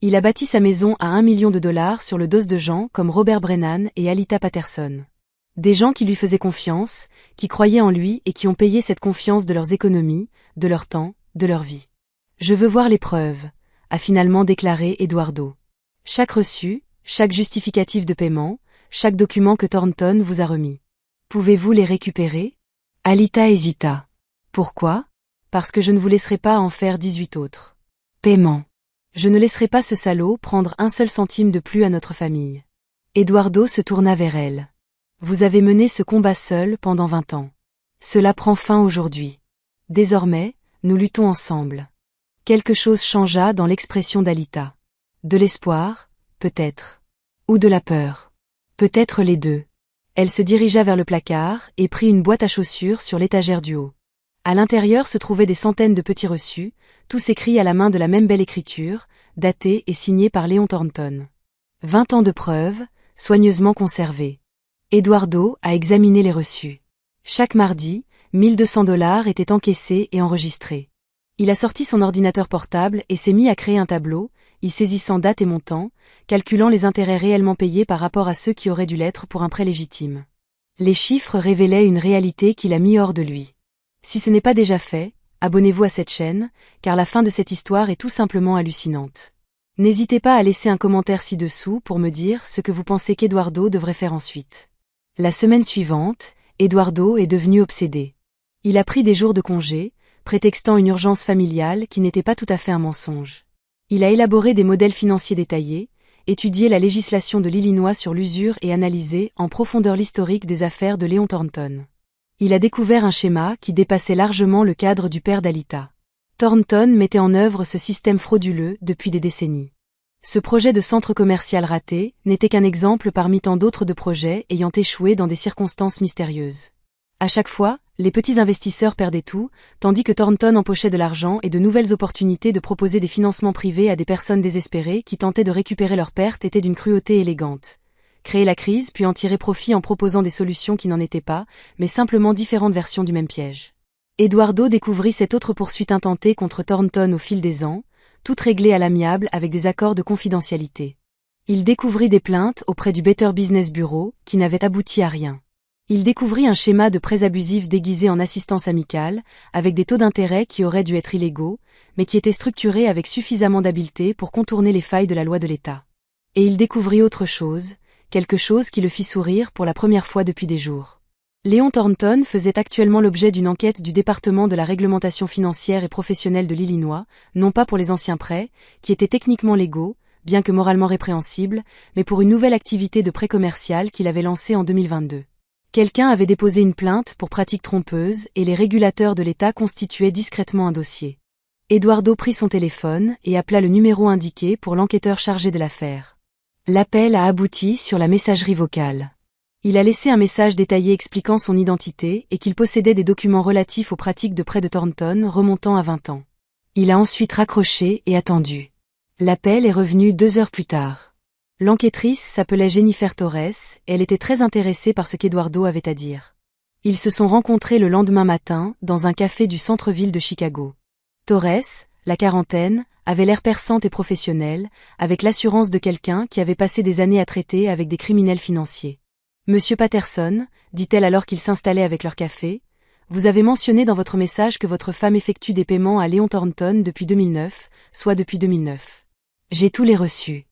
S1: Il a bâti sa maison à $1 million sur le dos de gens comme Robert Brennan et Alita Patterson. Des gens qui lui faisaient confiance, qui croyaient en lui et qui ont payé cette confiance de leurs économies, de leur temps, de leur vie. Je veux voir les preuves, a finalement déclaré Eduardo. Chaque reçu, chaque justificatif de paiement, chaque document que Thornton vous a remis. Pouvez-vous les récupérer? Alita hésita. Pourquoi? Parce que je ne vous laisserai pas en faire 18 autres. Paiement. Je ne laisserai pas ce salaud prendre un seul centime de plus à notre famille. Eduardo se tourna vers elle. Vous avez mené ce combat seul pendant 20 ans. Cela prend fin aujourd'hui. Désormais, nous luttons ensemble. Quelque chose changea dans l'expression d'Alita. De l'espoir, peut-être. Ou de la peur. Peut-être les deux. Elle se dirigea vers le placard et prit une boîte à chaussures sur l'étagère du haut. À l'intérieur se trouvaient des centaines de petits reçus, tous écrits à la main de la même belle écriture, datés et signés par Léon Thornton. 20 ans de preuves, soigneusement conservés. Eduardo a examiné les reçus. Chaque mardi, $1200 étaient encaissés et enregistrés. Il a sorti son ordinateur portable et s'est mis à créer un tableau, y saisissant date et montant, calculant les intérêts réellement payés par rapport à ceux qui auraient dû l'être pour un prêt légitime. Les chiffres révélaient une réalité qui l'a mis hors de lui. Si ce n'est pas déjà fait, abonnez-vous à cette chaîne, car la fin de cette histoire est tout simplement hallucinante. N'hésitez pas à laisser un commentaire ci-dessous pour me dire ce que vous pensez qu'Eduardo devrait faire ensuite. La semaine suivante, Eduardo est devenu obsédé. Il a pris des jours de congé, prétextant une urgence familiale qui n'était pas tout à fait un mensonge. Il a élaboré des modèles financiers détaillés, étudié la législation de l'Illinois sur l'usure et analysé en profondeur l'historique des affaires de Léon Thornton. Il a découvert un schéma qui dépassait largement le cadre du père d'Alita. Thornton mettait en œuvre ce système frauduleux depuis des décennies. Ce projet de centre commercial raté n'était qu'un exemple parmi tant d'autres de projets ayant échoué dans des circonstances mystérieuses. À chaque fois, les petits investisseurs perdaient tout, tandis que Thornton empochait de l'argent et de nouvelles opportunités de proposer des financements privés à des personnes désespérées qui tentaient de récupérer leurs pertes étaient d'une cruauté élégante. créer la crise puis en tirer profit en proposant des solutions qui n'en étaient pas, mais simplement différentes versions du même piège. Eduardo découvrit cette autre poursuite intentée contre Thornton au fil des ans, toute réglée à l'amiable avec des accords de confidentialité. Il découvrit des plaintes auprès du Better Business Bureau, qui n'avaient abouti à rien. Il découvrit un schéma de prêts abusifs déguisé en assistance amicale, avec des taux d'intérêt qui auraient dû être illégaux, mais qui étaient structurés avec suffisamment d'habileté pour contourner les failles de la loi de l'État. Et il découvrit autre chose, quelque chose qui le fit sourire pour la première fois depuis des jours. Léon Thornton faisait actuellement l'objet d'une enquête du département de la réglementation financière et professionnelle de l'Illinois, non pas pour les anciens prêts, qui étaient techniquement légaux, bien que moralement répréhensibles, mais pour une nouvelle activité de prêt commercial qu'il avait lancée en 2022. Quelqu'un avait déposé une plainte pour pratique trompeuse et les régulateurs de l'État constituaient discrètement un dossier. Eduardo prit son téléphone et appela le numéro indiqué pour l'enquêteur chargé de l'affaire. L'appel a abouti sur la messagerie vocale. Il a laissé un message détaillé expliquant son identité et qu'il possédait des documents relatifs aux pratiques de prêt de Thornton remontant à 20 ans. Il a ensuite raccroché et attendu. L'appel est revenu 2 heures plus tard. L'enquêtrice s'appelait Jennifer Torres, et elle était très intéressée par ce qu'Eduardo avait à dire. Ils se sont rencontrés le lendemain matin, dans un café du centre-ville de Chicago. Torres, la quarantaine, avait l'air perçante et professionnelle, avec l'assurance de quelqu'un qui avait passé des années à traiter avec des criminels financiers. Monsieur Patterson, dit-elle alors qu'ils s'installaient avec leur café, vous avez mentionné dans votre message que votre femme effectue des paiements à Léon Thornton depuis 2009, soit depuis 2009. J'ai tous les reçus.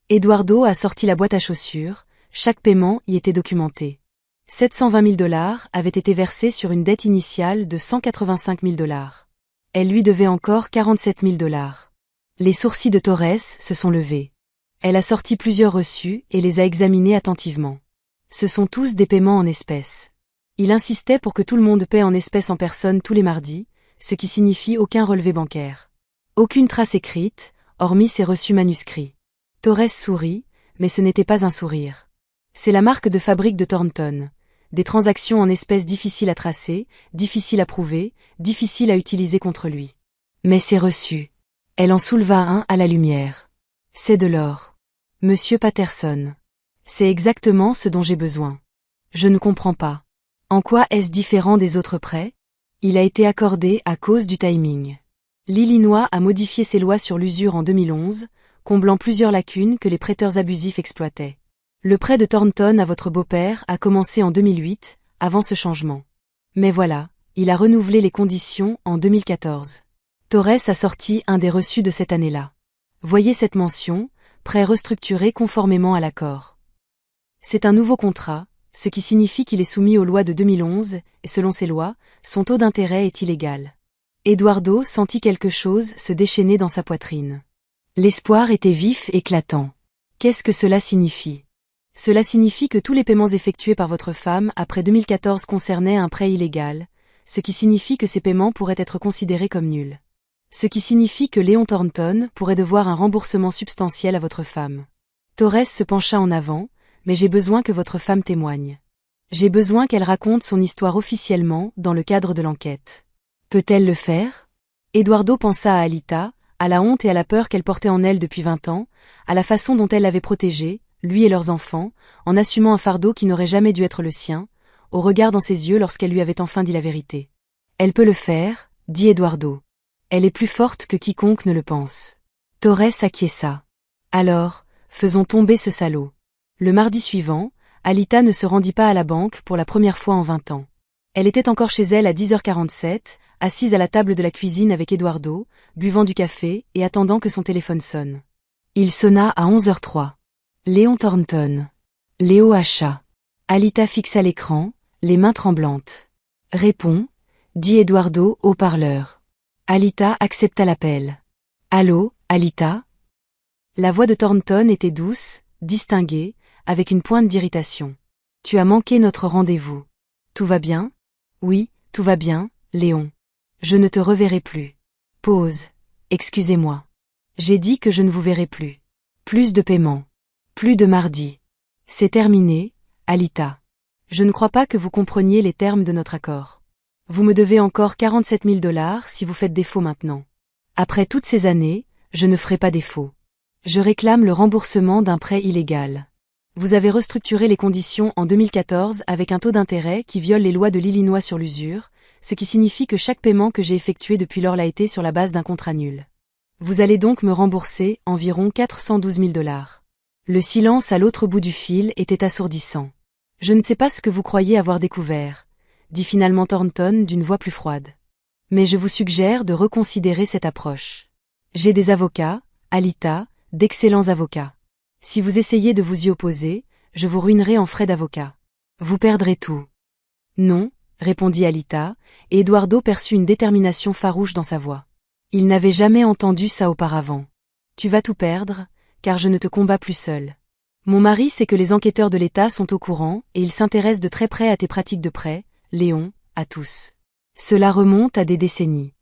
S1: Eduardo a sorti la boîte à chaussures, chaque paiement y était documenté. 720 000 $ avaient été versés sur une dette initiale de 185 000 $. Elle lui devait encore 47 000 $. Les sourcils de Torres se sont levés. Elle a sorti plusieurs reçus et les a examinés attentivement. Ce sont tous des paiements en espèces. Il insistait pour que tout le monde paie en espèces en personne tous les mardis, ce qui signifie aucun relevé bancaire. Aucune trace écrite, hormis ces reçus manuscrits. Torres sourit, mais ce n'était pas un sourire. C'est la marque de fabrique de Thornton. Des transactions en espèces difficiles à tracer, difficiles à prouver, difficiles à utiliser contre lui. Mais ces reçus. Elle en souleva un à la lumière. C'est de l'or. Monsieur Patterson. C'est exactement ce dont j'ai besoin. Je ne comprends pas. En quoi est-ce différent des autres prêts? Il a été accordé à cause du timing. L'Illinois a modifié ses lois sur l'usure en 2011, comblant plusieurs lacunes que les prêteurs abusifs exploitaient. Le prêt de Thornton à votre beau-père a commencé en 2008, avant ce changement. Mais voilà, il a renouvelé les conditions en 2014. Torres a sorti un des reçus de cette année-là. Voyez cette mention, prêt restructuré conformément à l'accord. C'est un nouveau contrat, ce qui signifie qu'il est soumis aux lois de 2011, et selon ces lois, son taux d'intérêt est illégal. Eduardo sentit quelque chose se déchaîner dans sa poitrine. L'espoir était vif et éclatant. Qu'est-ce que cela signifie? Cela signifie que tous les paiements effectués par votre femme après 2014 concernaient un prêt illégal, ce qui signifie que ces paiements pourraient être considérés comme nuls. Ce qui signifie que Léon Thornton pourrait devoir un remboursement substantiel à votre femme. Torres se pencha en avant, mais j'ai besoin que votre femme témoigne. J'ai besoin qu'elle raconte son histoire officiellement dans le cadre de l'enquête. Peut-elle le faire? Eduardo pensa à Alita, à la honte et à la peur qu'elle portait en elle depuis 20 ans, à la façon dont elle l'avait protégé, lui et leurs enfants, en assumant un fardeau qui n'aurait jamais dû être le sien, au regard dans ses yeux lorsqu'elle lui avait enfin dit la vérité. Elle peut le faire, dit Eduardo. Elle est plus forte que quiconque ne le pense. Torres acquiesça. Alors, faisons tomber ce salaud. Le mardi suivant, Alita ne se rendit pas à la banque pour la première fois en 20 ans. Elle était encore chez elle à 10h47, assise à la table de la cuisine avec Eduardo, buvant du café et attendant que son téléphone sonne. Il sonna à 11h03. Léon Thornton. Léo Hacha. Alita fixa l'écran, les mains tremblantes. Réponds, dit Eduardo au parleur. Alita accepta l'appel. Allô, Alita? La voix de Thornton était douce, distinguée, avec une pointe d'irritation. Tu as manqué notre rendez-vous. Tout va bien? Oui, tout va bien, Léon. Je ne te reverrai plus. Pause. Excusez-moi. J'ai dit que je ne vous verrai plus. Plus de paiement. Plus de mardi. C'est terminé, Alita. Je ne crois pas que vous compreniez les termes de notre accord. Vous me devez encore 47 000 $ si vous faites défaut maintenant. Après toutes ces années, je ne ferai pas défaut. Je réclame le remboursement d'un prêt illégal. Vous avez restructuré les conditions en 2014 avec un taux d'intérêt qui viole les lois de l'Illinois sur l'usure, ce qui signifie que chaque paiement que j'ai effectué depuis lors l'a été sur la base d'un contrat nul. Vous allez donc me rembourser environ 412 000 $. Le silence à l'autre bout du fil était assourdissant. Je ne sais pas ce que vous croyez avoir découvert, dit finalement Thornton d'une voix plus froide. Mais je vous suggère de reconsidérer cette approche. J'ai des avocats, Alita, d'excellents avocats. Si vous essayez de vous y opposer, je vous ruinerai en frais d'avocat. Vous perdrez tout. Non, répondit Alita, et Eduardo perçut une détermination farouche dans sa voix. Il n'avait jamais entendu ça auparavant. Tu vas tout perdre, car je ne te combats plus seul. Mon mari sait que les enquêteurs de l'État sont au courant et ils s'intéressent de très près à tes pratiques de prêt, Léon, à tous. Cela remonte à des décennies.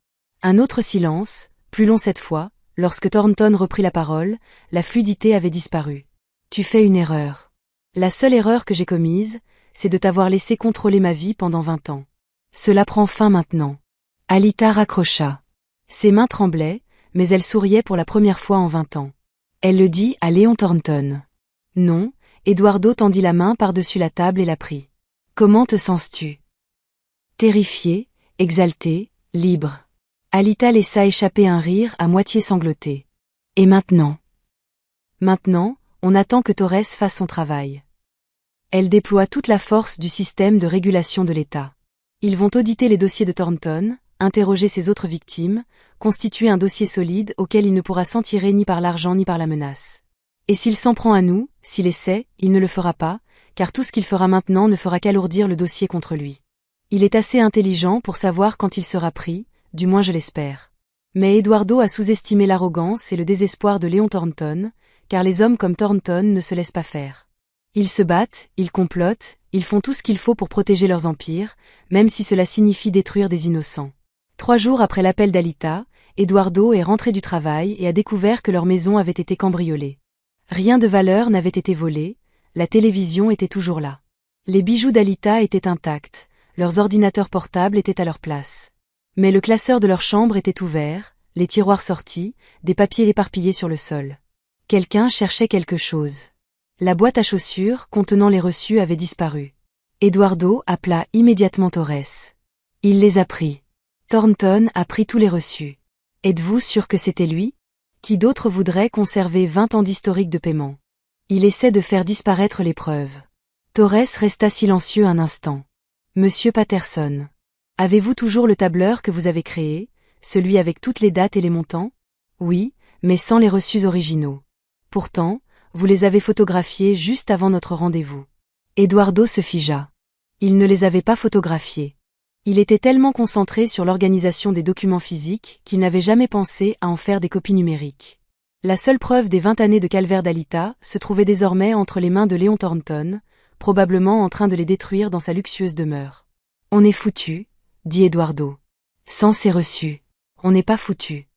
S1: Un autre silence, plus long cette fois. Lorsque Thornton reprit la parole, la fluidité avait disparu. Tu fais une erreur. La seule erreur que j'ai commise, c'est de t'avoir laissé contrôler ma vie pendant 20 ans. Cela prend fin maintenant. Alita raccrocha. Ses mains tremblaient, mais elle souriait pour la première fois en 20 ans. Elle le dit à Léon Thornton. Non, Eduardo tendit la main par-dessus la table et la prit. Comment te sens-tu? Terrifié, exalté, libre. Alita laissa échapper un rire à moitié sangloté. Et maintenant? Maintenant, on attend que Torres fasse son travail. Elle déploie toute la force du système de régulation de l'État. Ils vont auditer les dossiers de Thornton, interroger ses autres victimes, constituer un dossier solide auquel il ne pourra s'en tirer ni par l'argent ni par la menace. Et s'il s'en prend à nous, s'il essaie, il ne le fera pas, car tout ce qu'il fera maintenant ne fera qu'alourdir le dossier contre lui. Il est assez intelligent pour savoir quand il sera pris, du moins je l'espère. Mais Eduardo a sous-estimé l'arrogance et le désespoir de Léon Thornton, car les hommes comme Thornton ne se laissent pas faire. Ils se battent, ils complotent, ils font tout ce qu'il faut pour protéger leurs empires, même si cela signifie détruire des innocents. 3 jours après l'appel d'Alita, Eduardo est rentré du travail et a découvert que leur maison avait été cambriolée. Rien de valeur n'avait été volé, la télévision était toujours là. Les bijoux d'Alita étaient intacts, leurs ordinateurs portables étaient à leur place. Mais le classeur de leur chambre était ouvert, les tiroirs sortis, des papiers éparpillés sur le sol. Quelqu'un cherchait quelque chose. La boîte à chaussures contenant les reçus avait disparu. Eduardo appela immédiatement Torres. Il les a pris. Thornton a pris tous les reçus. Êtes-vous sûr que c'était lui? Qui d'autre voudrait conserver 20 ans d'historique de paiement? Il essaie de faire disparaître les preuves. Torres resta silencieux un instant. Monsieur Patterson. Avez-vous toujours le tableur que vous avez créé, celui avec toutes les dates et les montants? Oui, mais sans les reçus originaux. Pourtant, vous les avez photographiés juste avant notre rendez-vous. Eduardo se figea. Il ne les avait pas photographiés. Il était tellement concentré sur l'organisation des documents physiques qu'il n'avait jamais pensé à en faire des copies numériques. La seule preuve des 20 années de calvaire d'Alita se trouvait désormais entre les mains de Léon Thornton, probablement en train de les détruire dans sa luxueuse demeure. On est foutu, dit Eduardo. Sans ces reçus, on n'est pas foutu.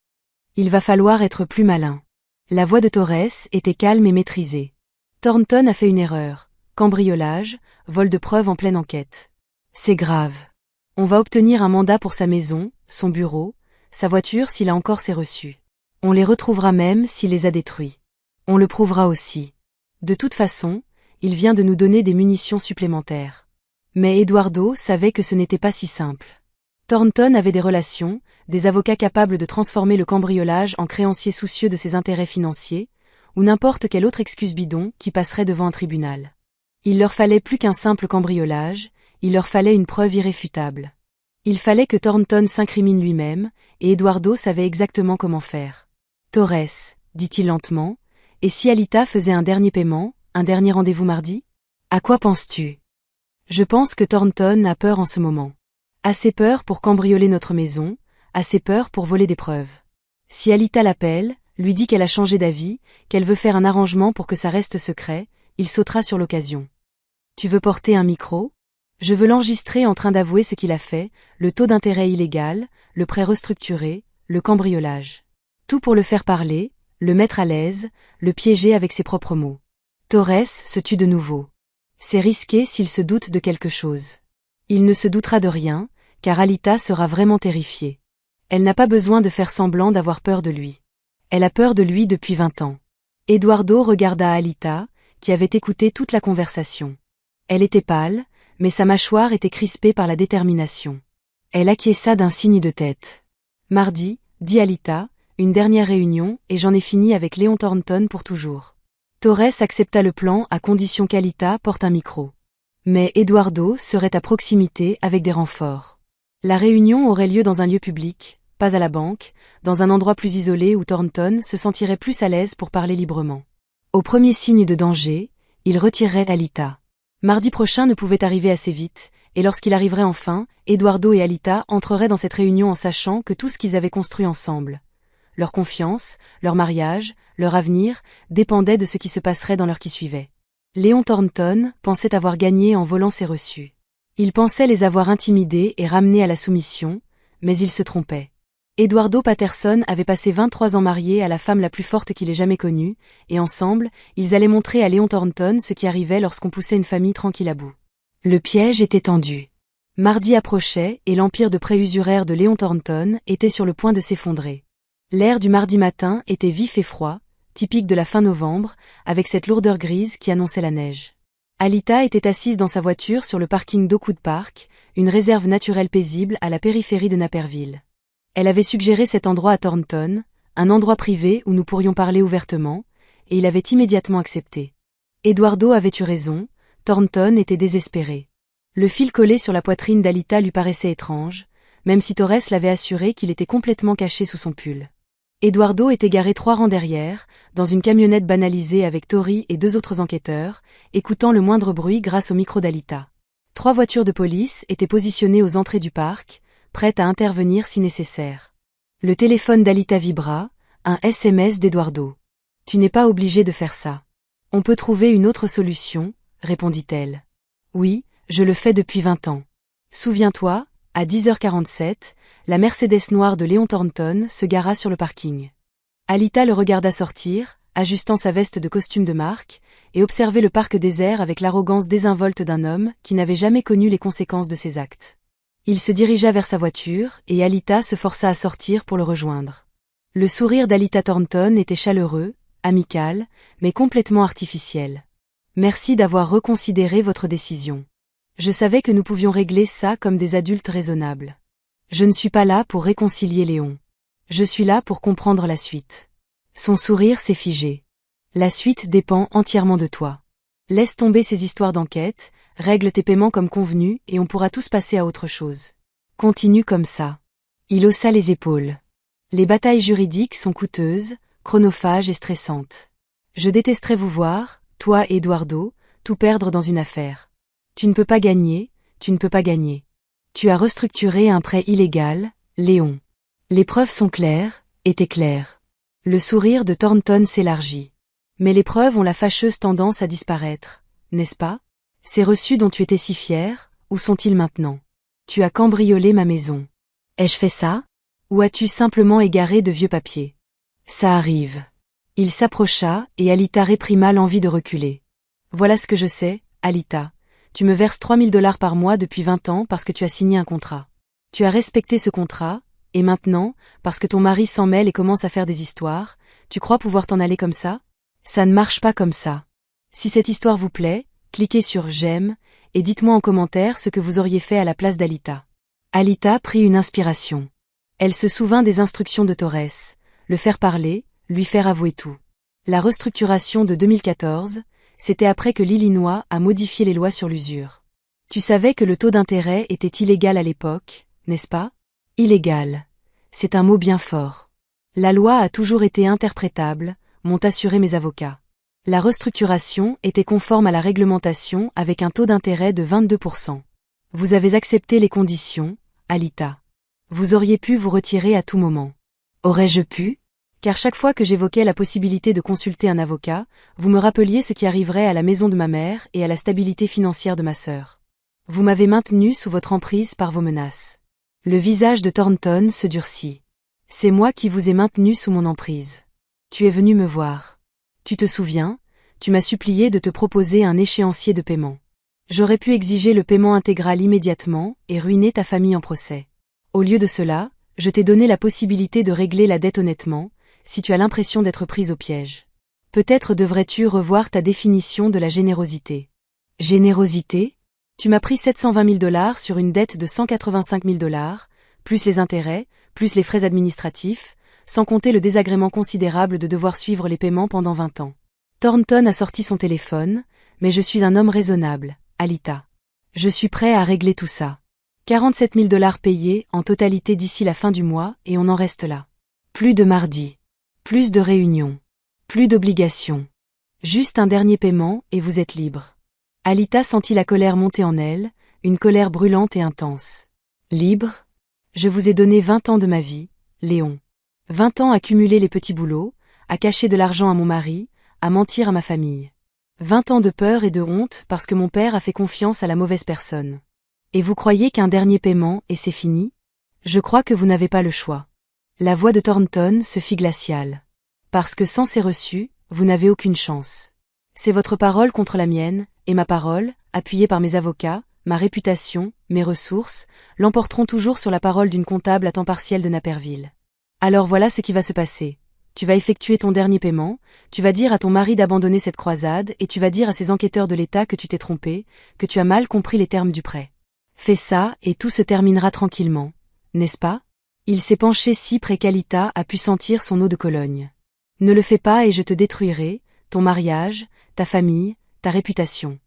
S1: Il va falloir être plus malin. La voix de Torres était calme et maîtrisée. Thornton a fait une erreur. Cambriolage, vol de preuves en pleine enquête. C'est grave. On va obtenir un mandat pour sa maison, son bureau, sa voiture s'il a encore ses reçus. On les retrouvera même s'il les a détruits. On le prouvera aussi. De toute façon, il vient de nous donner des munitions supplémentaires. Mais Eduardo savait que ce n'était pas si simple. Thornton avait des relations, des avocats capables de transformer le cambriolage en créancier soucieux de ses intérêts financiers, ou n'importe quelle autre excuse bidon qui passerait devant un tribunal. Il leur fallait plus qu'un simple cambriolage, il leur fallait une preuve irréfutable. Il fallait que Thornton s'incrimine lui-même, et Eduardo savait exactement comment faire. Torres, dit-il lentement, et si Alita faisait un dernier paiement, un dernier rendez-vous mardi? À quoi penses-tu? Je pense que Thornton a peur en ce moment. Assez peur pour cambrioler notre maison, assez peur pour voler des preuves. Si Alita l'appelle, lui dit qu'elle a changé d'avis, qu'elle veut faire un arrangement pour que ça reste secret, il sautera sur l'occasion. Tu veux porter un micro? Je veux l'enregistrer en train d'avouer ce qu'il a fait, le taux d'intérêt illégal, le prêt restructuré, le cambriolage. Tout pour le faire parler, le mettre à l'aise, le piéger avec ses propres mots. Torres se tut de nouveau. C'est risqué s'il se doute de quelque chose. Il ne se doutera de rien, car Alita sera vraiment terrifiée. Elle n'a pas besoin de faire semblant d'avoir peur de lui. Elle a peur de lui depuis 20 ans. Eduardo regarda Alita, qui avait écouté toute la conversation. Elle était pâle, mais sa mâchoire était crispée par la détermination. Elle acquiesça d'un signe de tête. Mardi, dit Alita, une dernière réunion, et j'en ai fini avec Léon Thornton pour toujours. Torres accepta le plan à condition qu'Alita porte un micro. Mais Eduardo serait à proximité avec des renforts. La réunion aurait lieu dans un lieu public, pas à la banque, dans un endroit plus isolé où Thornton se sentirait plus à l'aise pour parler librement. Au premier signe de danger, il retirerait Alita. Mardi prochain ne pouvait arriver assez vite, et lorsqu'il arriverait enfin, Eduardo et Alita entreraient dans cette réunion en sachant que tout ce qu'ils avaient construit ensemble, leur confiance, leur mariage, leur avenir, dépendait de ce qui se passerait dans l'heure qui suivait. Léon Thornton pensait avoir gagné en volant ses reçus. Il pensait les avoir intimidés et ramenés à la soumission, mais il se trompait. Eduardo Patterson avait passé 23 ans marié à la femme la plus forte qu'il ait jamais connue, et ensemble, ils allaient montrer à Léon Thornton ce qui arrivait lorsqu'on poussait une famille tranquille à bout. Le piège était tendu. Mardi approchait et l'empire de préusuraire de Léon Thornton était sur le point de s'effondrer. L'air du mardi matin était vif et froid, typique de la fin novembre, avec cette lourdeur grise qui annonçait la neige. Alita était assise dans sa voiture sur le parking d'Oakwood Park, une réserve naturelle paisible à la périphérie de Naperville. Elle avait suggéré cet endroit à Thornton, un endroit privé où nous pourrions parler ouvertement, et il avait immédiatement accepté. Eduardo avait eu raison, Thornton était désespéré. Le fil collé sur la poitrine d'Alita lui paraissait étrange, même si Torres l'avait assuré qu'il était complètement caché sous son pull. Eduardo était garé 3 rangs derrière, dans une camionnette banalisée avec Tori et 2 autres enquêteurs, écoutant le moindre bruit grâce au micro d'Alita. 3 voitures de police étaient positionnées aux entrées du parc, prêtes à intervenir si nécessaire. Le téléphone d'Alita vibra, un SMS d'Eduardo. « Tu n'es pas obligé de faire ça. On peut trouver une autre solution, répondit-elle. Oui, je le fais depuis 20 ans. Souviens-toi, à 10h47, la Mercedes noire de Léon Thornton se gara sur le parking. Alita le regarda sortir, ajustant sa veste de costume de marque, et observer le parc désert avec l'arrogance désinvolte d'un homme qui n'avait jamais connu les conséquences de ses actes. Il se dirigea vers sa voiture, et Alita se força à sortir pour le rejoindre. Le sourire d'Alita Thornton était chaleureux, amical, mais complètement artificiel. Merci d'avoir reconsidéré votre décision. Je savais que nous pouvions régler ça comme des adultes raisonnables. Je ne suis pas là pour réconcilier Léon. Je suis là pour comprendre la suite. Son sourire s'est figé. La suite dépend entièrement de toi. Laisse tomber ces histoires d'enquête, règle tes paiements comme convenu et on pourra tous passer à autre chose. Continue comme ça. Il haussa les épaules. Les batailles juridiques sont coûteuses, chronophages et stressantes. Je détesterais vous voir, toi et Eduardo, tout perdre dans une affaire. Tu ne peux pas gagner, tu ne peux pas gagner. Tu as restructuré un prêt illégal, Léon. Les preuves sont claires, étaient claires. Le sourire de Thornton s'élargit. Mais les preuves ont la fâcheuse tendance à disparaître, n'est-ce pas? Ces reçus dont tu étais si fier, où sont-ils maintenant? Tu as cambriolé ma maison. Ai-je fait ça? Ou as-tu simplement égaré de vieux papiers? Ça arrive. Il s'approcha et Alita réprima l'envie de reculer. Voilà ce que je sais, Alita. Tu me verses $3000 par mois depuis 20 ans parce que tu as signé un contrat. Tu as respecté ce contrat, et maintenant, parce que ton mari s'en mêle et commence à faire des histoires, tu crois pouvoir t'en aller comme ça? Ça ne marche pas comme ça. Si cette histoire vous plaît, cliquez sur j'aime, et dites-moi en commentaire ce que vous auriez fait à la place d'Alita. Alita prit une inspiration. Elle se souvint des instructions de Torres, le faire parler, lui faire avouer tout. La restructuration de 2014, c'était après que l'Illinois a modifié les lois sur l'usure. Tu savais que le taux d'intérêt était illégal à l'époque, n'est-ce pas? Illégal. C'est un mot bien fort. La loi a toujours été interprétable, m'ont assuré mes avocats. La restructuration était conforme à la réglementation avec un taux d'intérêt de 22%. Vous avez accepté les conditions, Alita. Vous auriez pu vous retirer à tout moment. Aurais-je pu? Car chaque fois que j'évoquais la possibilité de consulter un avocat, vous me rappeliez ce qui arriverait à la maison de ma mère et à la stabilité financière de ma sœur. Vous m'avez maintenu sous votre emprise par vos menaces. Le visage de Thornton se durcit. C'est moi qui vous ai maintenu sous mon emprise. Tu es venu me voir. Tu te souviens, tu m'as supplié de te proposer un échéancier de paiement. J'aurais pu exiger le paiement intégral immédiatement et ruiner ta famille en procès. Au lieu de cela, je t'ai donné la possibilité de régler la dette honnêtement, si tu as l'impression d'être prise au piège. Peut-être devrais-tu revoir ta définition de la générosité. Générosité? Tu m'as pris 720 000 $ sur une dette de 185 000 $, plus les intérêts, plus les frais administratifs, sans compter le désagrément considérable de devoir suivre les paiements pendant 20 ans. Thornton a sorti son téléphone, mais je suis un homme raisonnable, Alita. Je suis prêt à régler tout ça. 47 000 $ payés en totalité d'ici la fin du mois et on en reste là. Plus de mardi. Plus de réunions. Plus d'obligations. Juste un dernier paiement et vous êtes libre. Alita sentit la colère monter en elle, une colère brûlante et intense. Libre? Je vous ai donné 20 ans de ma vie, Léon. 20 ans à cumuler les petits boulots, à cacher de l'argent à mon mari, à mentir à ma famille. 20 ans de peur et de honte parce que mon père a fait confiance à la mauvaise personne. Et vous croyez qu'un dernier paiement et c'est fini? Je crois que vous n'avez pas le choix. La voix de Thornton se fit glaciale. Parce que sans ces reçus, vous n'avez aucune chance. C'est votre parole contre la mienne, et ma parole, appuyée par mes avocats, ma réputation, mes ressources, l'emporteront toujours sur la parole d'une comptable à temps partiel de Naperville. Alors voilà ce qui va se passer. Tu vas effectuer ton dernier paiement, tu vas dire à ton mari d'abandonner cette croisade et tu vas dire à ces enquêteurs de l'État que tu t'es trompé, que tu as mal compris les termes du prêt. Fais ça et tout se terminera tranquillement, n'est-ce pas? Il s'est penché si près qu'Alita a pu sentir son eau de Cologne. Ne le fais pas et je te détruirai, ton mariage, ta famille, ta réputation.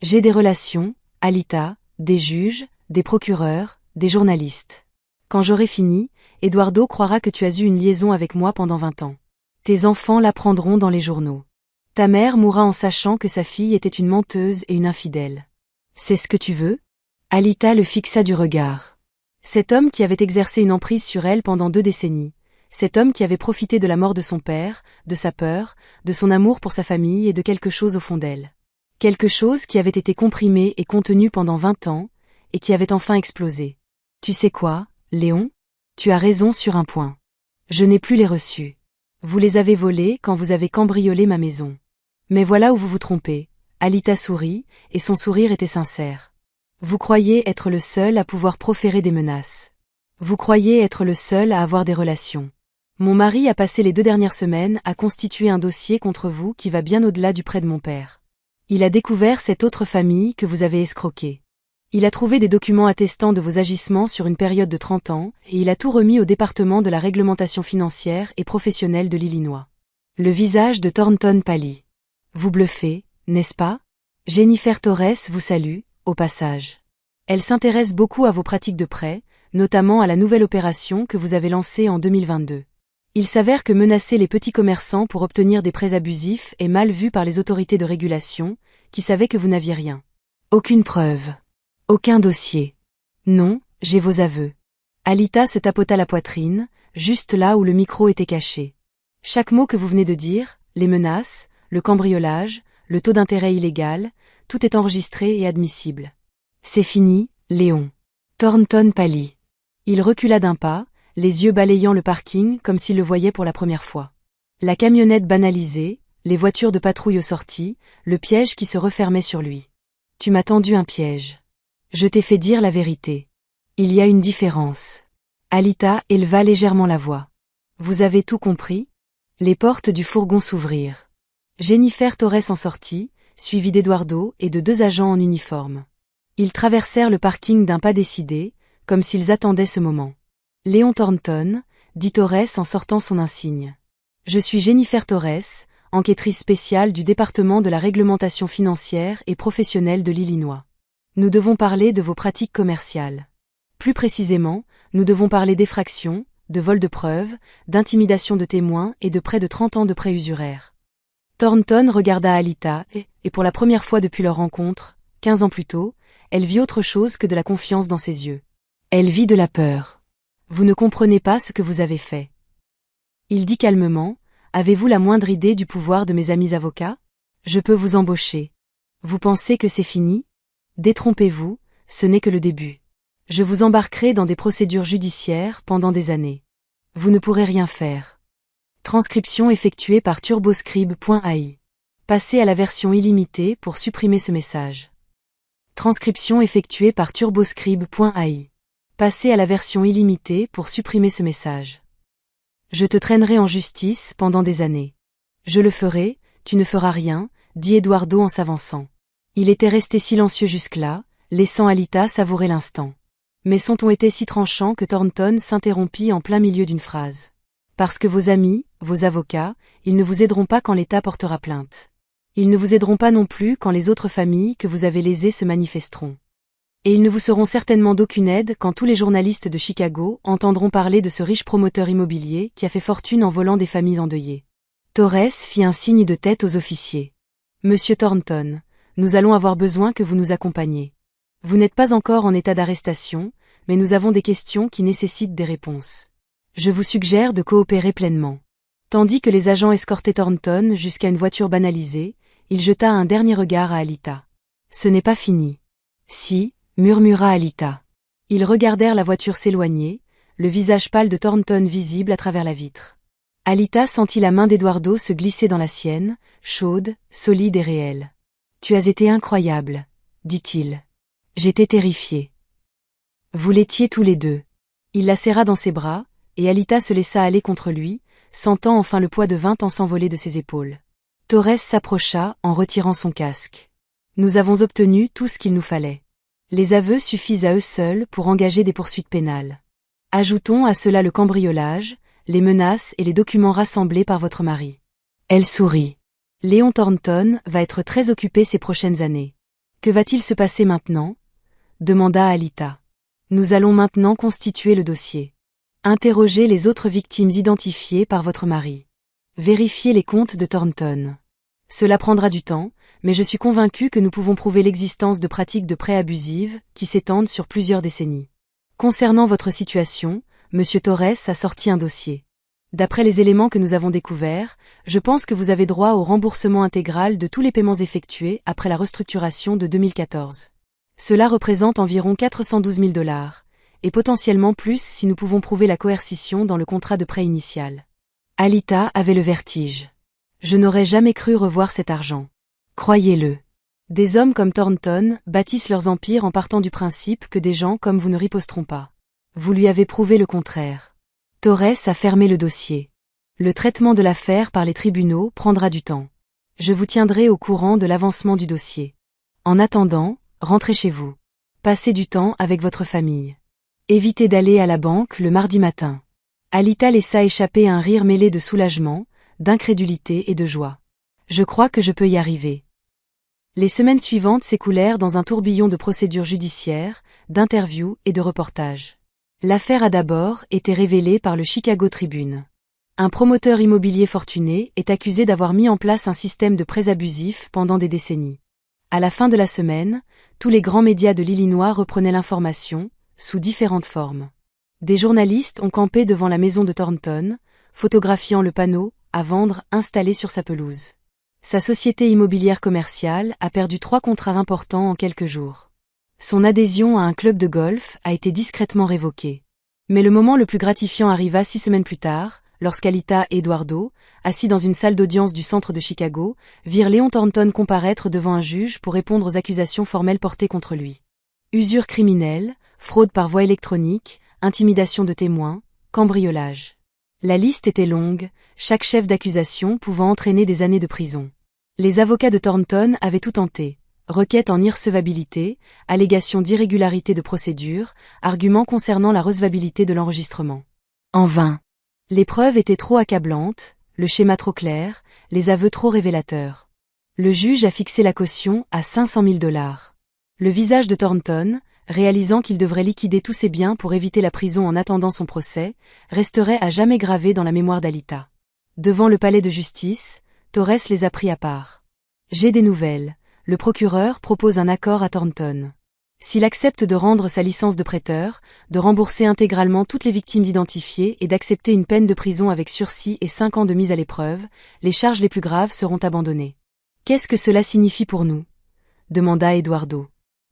S1: J'ai des relations, Alita, des juges, des procureurs, des journalistes. Quand j'aurai fini, Eduardo croira que tu as eu une liaison avec moi pendant 20 ans. Tes enfants l'apprendront dans les journaux. Ta mère mourra en sachant que sa fille était une menteuse et une infidèle. C'est ce que tu veux? Alita le fixa du regard. Cet homme qui avait exercé une emprise sur elle pendant 2 décennies. Cet homme qui avait profité de la mort de son père, de sa peur, de son amour pour sa famille et de quelque chose au fond d'elle. Quelque chose qui avait été comprimé et contenu pendant 20 ans, et qui avait enfin explosé. Tu sais quoi, Léon? Tu as raison sur un point. Je n'ai plus les reçus. Vous les avez volés quand vous avez cambriolé ma maison. Mais voilà où vous vous trompez. Alita sourit, et son sourire était sincère. Vous croyez être le seul à pouvoir proférer des menaces. Vous croyez être le seul à avoir des relations. Mon mari a passé les 2 dernières semaines à constituer un dossier contre vous qui va bien au-delà du prêt de mon père. Il a découvert cette autre famille que vous avez escroquée. Il a trouvé des documents attestant de vos agissements sur une période de 30 ans, et il a tout remis au département de la réglementation financière et professionnelle de l'Illinois. Le visage de Thornton pâlit. Vous bluffez, n'est-ce pas? Jennifer Torres vous salue, au passage. Elle s'intéresse beaucoup à vos pratiques de prêt, notamment à la nouvelle opération que vous avez lancée en 2022. Il s'avère que menacer les petits commerçants pour obtenir des prêts abusifs est mal vu par les autorités de régulation, qui savaient que vous n'aviez rien. Aucune preuve. Aucun dossier. Non, j'ai vos aveux. Alita se tapota la poitrine, juste là où le micro était caché. Chaque mot que vous venez de dire, les menaces, le cambriolage, le taux d'intérêt illégal, tout est enregistré et admissible. C'est fini, Léon. Thornton pâlit. Il recula d'un pas, les yeux balayant le parking comme s'il le voyait pour la première fois. La camionnette banalisée, les voitures de patrouille aux sorties, le piège qui se refermait sur lui. Tu m'as tendu un piège. Je t'ai fait dire la vérité. Il y a une différence. Alita éleva légèrement la voix. Vous avez tout compris? Les portes du fourgon s'ouvrirent. Jennifer Torres en sortit, suivie d'Eduardo et de 2 agents en uniforme. Ils traversèrent le parking d'un pas décidé, comme s'ils attendaient ce moment. Léon Thornton, dit Torres en sortant son insigne. Je suis Jennifer Torres, enquêtrice spéciale du département de la réglementation financière et professionnelle de l'Illinois. Nous devons parler de vos pratiques commerciales. Plus précisément, nous devons parler d'effraction, de vol de preuves, d'intimidation de témoins et de près de 30 ans de prêts usuraires. Thornton regarda Alita et pour la première fois depuis leur rencontre, 15 ans plus tôt, elle vit autre chose que de la confiance dans ses yeux. Elle vit de la peur. Vous ne comprenez pas ce que vous avez fait. Il dit calmement, avez-vous la moindre idée du pouvoir de mes amis avocats? Je peux vous embaucher. Vous pensez que c'est fini? Détrompez-vous, ce n'est que le début. Je vous embarquerai dans des procédures judiciaires pendant des années. Vous ne pourrez rien faire. Transcription effectuée par turboscribe.ai. Passez à la version illimitée pour supprimer ce message. Transcription effectuée par turboscribe.ai. Passez à la version illimitée pour supprimer ce message. Je te traînerai en justice pendant des années. Je le ferai, tu ne feras rien, dit Eduardo en s'avançant. Il était resté silencieux jusque-là, laissant Alita savourer l'instant. Mais son ton était si tranchant que Thornton s'interrompit en plein milieu d'une phrase. Parce que vos amis, vos avocats, ils ne vous aideront pas quand l'État portera plainte. Ils ne vous aideront pas non plus quand les autres familles que vous avez lésées se manifesteront. Et ils ne vous seront certainement d'aucune aide quand tous les journalistes de Chicago entendront parler de ce riche promoteur immobilier qui a fait fortune en volant des familles endeuillées. Torres fit un signe de tête aux officiers. Monsieur Thornton, nous allons avoir besoin que vous nous accompagniez. Vous n'êtes pas encore en état d'arrestation, mais nous avons des questions qui nécessitent des réponses. Je vous suggère de coopérer pleinement. Tandis que les agents escortaient Thornton jusqu'à une voiture banalisée, il jeta un dernier regard à Alita. Ce n'est pas fini. Si, murmura Alita. Ils regardèrent la voiture s'éloigner, le visage pâle de Thornton visible à travers la vitre. Alita sentit la main d'Eduardo se glisser dans la sienne, chaude, solide et réelle. Tu as été incroyable, dit-il. J'étais terrifié. Vous l'étiez tous les deux. Il la serra dans ses bras, et Alita se laissa aller contre lui, sentant enfin le poids de 20 ans s'envoler de ses épaules. Torres s'approcha en retirant son casque. Nous avons obtenu tout ce qu'il nous fallait. Les aveux suffisent à eux seuls pour engager des poursuites pénales. Ajoutons à cela le cambriolage, les menaces et les documents rassemblés par votre mari. Elle sourit. Léon Thornton va être très occupé ces prochaines années. Que va-t-il se passer maintenant ? Demanda Alita. Nous allons maintenant constituer le dossier. Interroger les autres victimes identifiées par votre mari. Vérifier les comptes de Thornton. Cela prendra du temps, mais je suis convaincu que nous pouvons prouver l'existence de pratiques de prêt abusives qui s'étendent sur plusieurs décennies. Concernant votre situation, M. Torres a sorti un dossier. D'après les éléments que nous avons découverts, je pense que vous avez droit au remboursement intégral de tous les paiements effectués après la restructuration de 2014. Cela représente environ 412 000 $, et potentiellement plus si nous pouvons prouver la coercition dans le contrat de prêt initial. Alita avait le vertige. Je n'aurais jamais cru revoir cet argent. Croyez-le. Des hommes comme Thornton bâtissent leurs empires en partant du principe que des gens comme vous ne riposteront pas. Vous lui avez prouvé le contraire. Torres a fermé le dossier. Le traitement de l'affaire par les tribunaux prendra du temps. Je vous tiendrai au courant de l'avancement du dossier. En attendant, rentrez chez vous. Passez du temps avec votre famille. Évitez d'aller à la banque le mardi matin. Alita laissa échapper un rire mêlé de soulagement, d'incrédulité et de joie. Je crois que je peux y arriver. Les semaines suivantes s'écoulèrent dans un tourbillon de procédures judiciaires, d'interviews et de reportages. L'affaire a d'abord été révélée par le Chicago Tribune. Un promoteur immobilier fortuné est accusé d'avoir mis en place un système de prêts abusifs pendant des décennies. À la fin de la semaine, tous les grands médias de l'Illinois reprenaient l'information, sous différentes formes. Des journalistes ont campé devant la maison de Thornton, photographiant le panneau « à vendre » installé sur sa pelouse. Sa société immobilière commerciale a perdu 3 contrats importants en quelques jours. Son adhésion à un club de golf a été discrètement révoquée. Mais le moment le plus gratifiant arriva 6 semaines plus tard, lorsqu'Alita et Eduardo, assis dans une salle d'audience du centre de Chicago, virent Léon Thornton comparaître devant un juge pour répondre aux accusations formelles portées contre lui. Usure criminelle, fraude par voie électronique, intimidation de témoins, cambriolage. La liste était longue, chaque chef d'accusation pouvant entraîner des années de prison. Les avocats de Thornton avaient tout tenté. Requête en irrecevabilité, allégation d'irrégularité de procédure, arguments concernant la recevabilité de l'enregistrement. En vain. Les preuves étaient trop accablantes, le schéma trop clair, les aveux trop révélateurs. Le juge a fixé la caution à 500 000 $. Le visage de Thornton, réalisant qu'il devrait liquider tous ses biens pour éviter la prison en attendant son procès, resterait à jamais gravé dans la mémoire d'Alita. Devant le palais de justice, Torres les a pris à part. J'ai des nouvelles. Le procureur propose un accord à Thornton. S'il accepte de rendre sa licence de prêteur, de rembourser intégralement toutes les victimes identifiées et d'accepter une peine de prison avec sursis et 5 ans de mise à l'épreuve, les charges les plus graves seront abandonnées. Qu'est-ce que cela signifie pour nous ? Demanda Eduardo.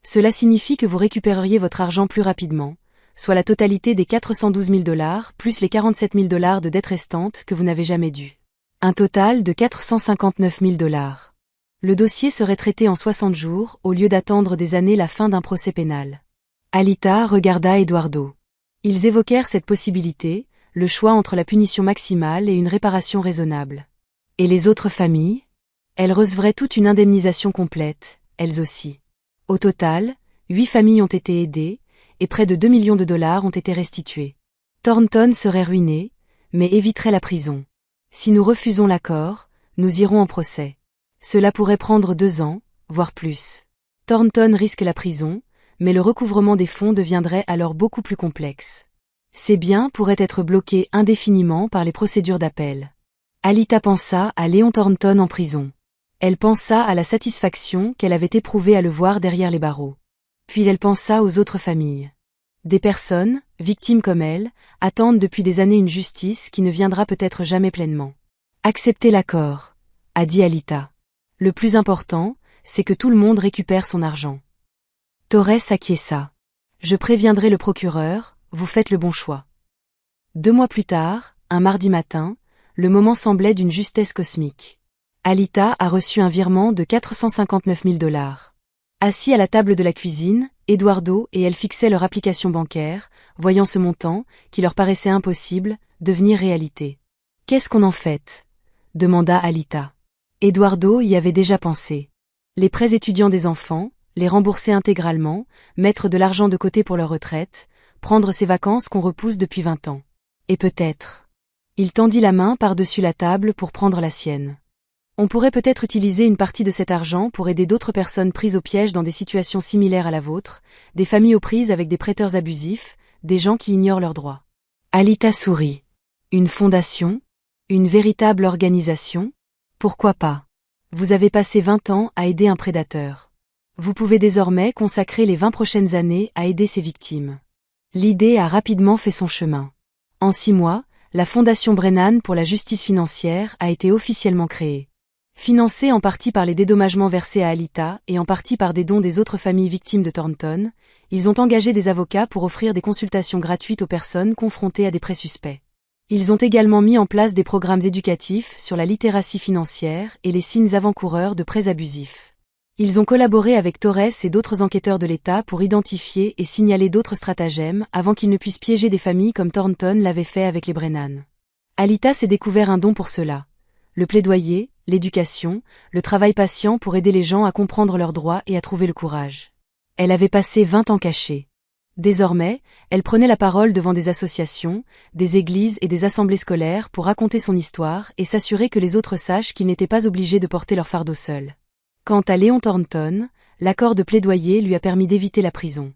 S1: Cela signifie que vous récupéreriez votre argent plus rapidement, soit la totalité des 412 000 $ plus les 47 000 $ de dettes restantes que vous n'avez jamais dues. Un total de 459 000 $. Le dossier serait traité en 60 jours au lieu d'attendre des années la fin d'un procès pénal. Alita regarda Eduardo. Ils évoquèrent cette possibilité, le choix entre la punition maximale et une réparation raisonnable. Et les autres familles ? Elles recevraient toute une indemnisation complète, elles aussi. Au total, 8 familles ont été aidées, et près de 2 millions de dollars ont été restitués. Thornton serait ruiné, mais éviterait la prison. Si nous refusons l'accord, nous irons en procès. Cela pourrait prendre 2 ans, voire plus. Thornton risque la prison, mais le recouvrement des fonds deviendrait alors beaucoup plus complexe. Ces biens pourraient être bloqués indéfiniment par les procédures d'appel. Alita pensa à Léon Thornton en prison. Elle pensa à la satisfaction qu'elle avait éprouvée à le voir derrière les barreaux. Puis elle pensa aux autres familles. Des personnes, victimes comme elle, attendent depuis des années une justice qui ne viendra peut-être jamais pleinement. Acceptez l'accord, a dit Alita. Le plus important, c'est que tout le monde récupère son argent. Torres acquiesça. Je préviendrai le procureur, vous faites le bon choix. 2 mois plus tard, un mardi matin, le moment semblait d'une justesse cosmique. Alita a reçu un virement de 459 000 dollars. Assis à la table de la cuisine, Eduardo et elle fixaient leur application bancaire, voyant ce montant, qui leur paraissait impossible, devenir réalité. « Qu'est-ce qu'on en fait ?» demanda Alita. Eduardo y avait déjà pensé. Les prêts étudiants des enfants, les rembourser intégralement, mettre de l'argent de côté pour leur retraite, prendre ces vacances qu'on repousse depuis 20 ans. Et peut-être. Il tendit la main par-dessus la table pour prendre la sienne. On pourrait peut-être utiliser une partie de cet argent pour aider d'autres personnes prises au piège dans des situations similaires à la vôtre, des familles aux prises avec des prêteurs abusifs, des gens qui ignorent leurs droits. Alita sourit. Une fondation? Une véritable organisation? Pourquoi pas? Vous avez passé 20 ans à aider un prédateur. Vous pouvez désormais consacrer les 20 prochaines années à aider ses victimes. L'idée a rapidement fait son chemin. En 6 mois, la Fondation Brennan pour la justice financière a été officiellement créée. Financée en partie par les dédommagements versés à Alita et en partie par des dons des autres familles victimes de Thornton, ils ont engagé des avocats pour offrir des consultations gratuites aux personnes confrontées à des prêts suspects. Ils ont également mis en place des programmes éducatifs sur la littératie financière et les signes avant-coureurs de prêts abusifs. Ils ont collaboré avec Torres et d'autres enquêteurs de l'État pour identifier et signaler d'autres stratagèmes avant qu'ils ne puissent piéger des familles comme Thornton l'avait fait avec les Brennan. Alita s'est découvert un don pour cela. Le plaidoyer, l'éducation, le travail patient pour aider les gens à comprendre leurs droits et à trouver le courage. Elle avait passé 20 ans cachée. Désormais, elle prenait la parole devant des associations, des églises et des assemblées scolaires pour raconter son histoire et s'assurer que les autres sachent qu'ils n'étaient pas obligés de porter leur fardeau seuls. Quant à Léon Thornton, l'accord de plaidoyer lui a permis d'éviter la prison.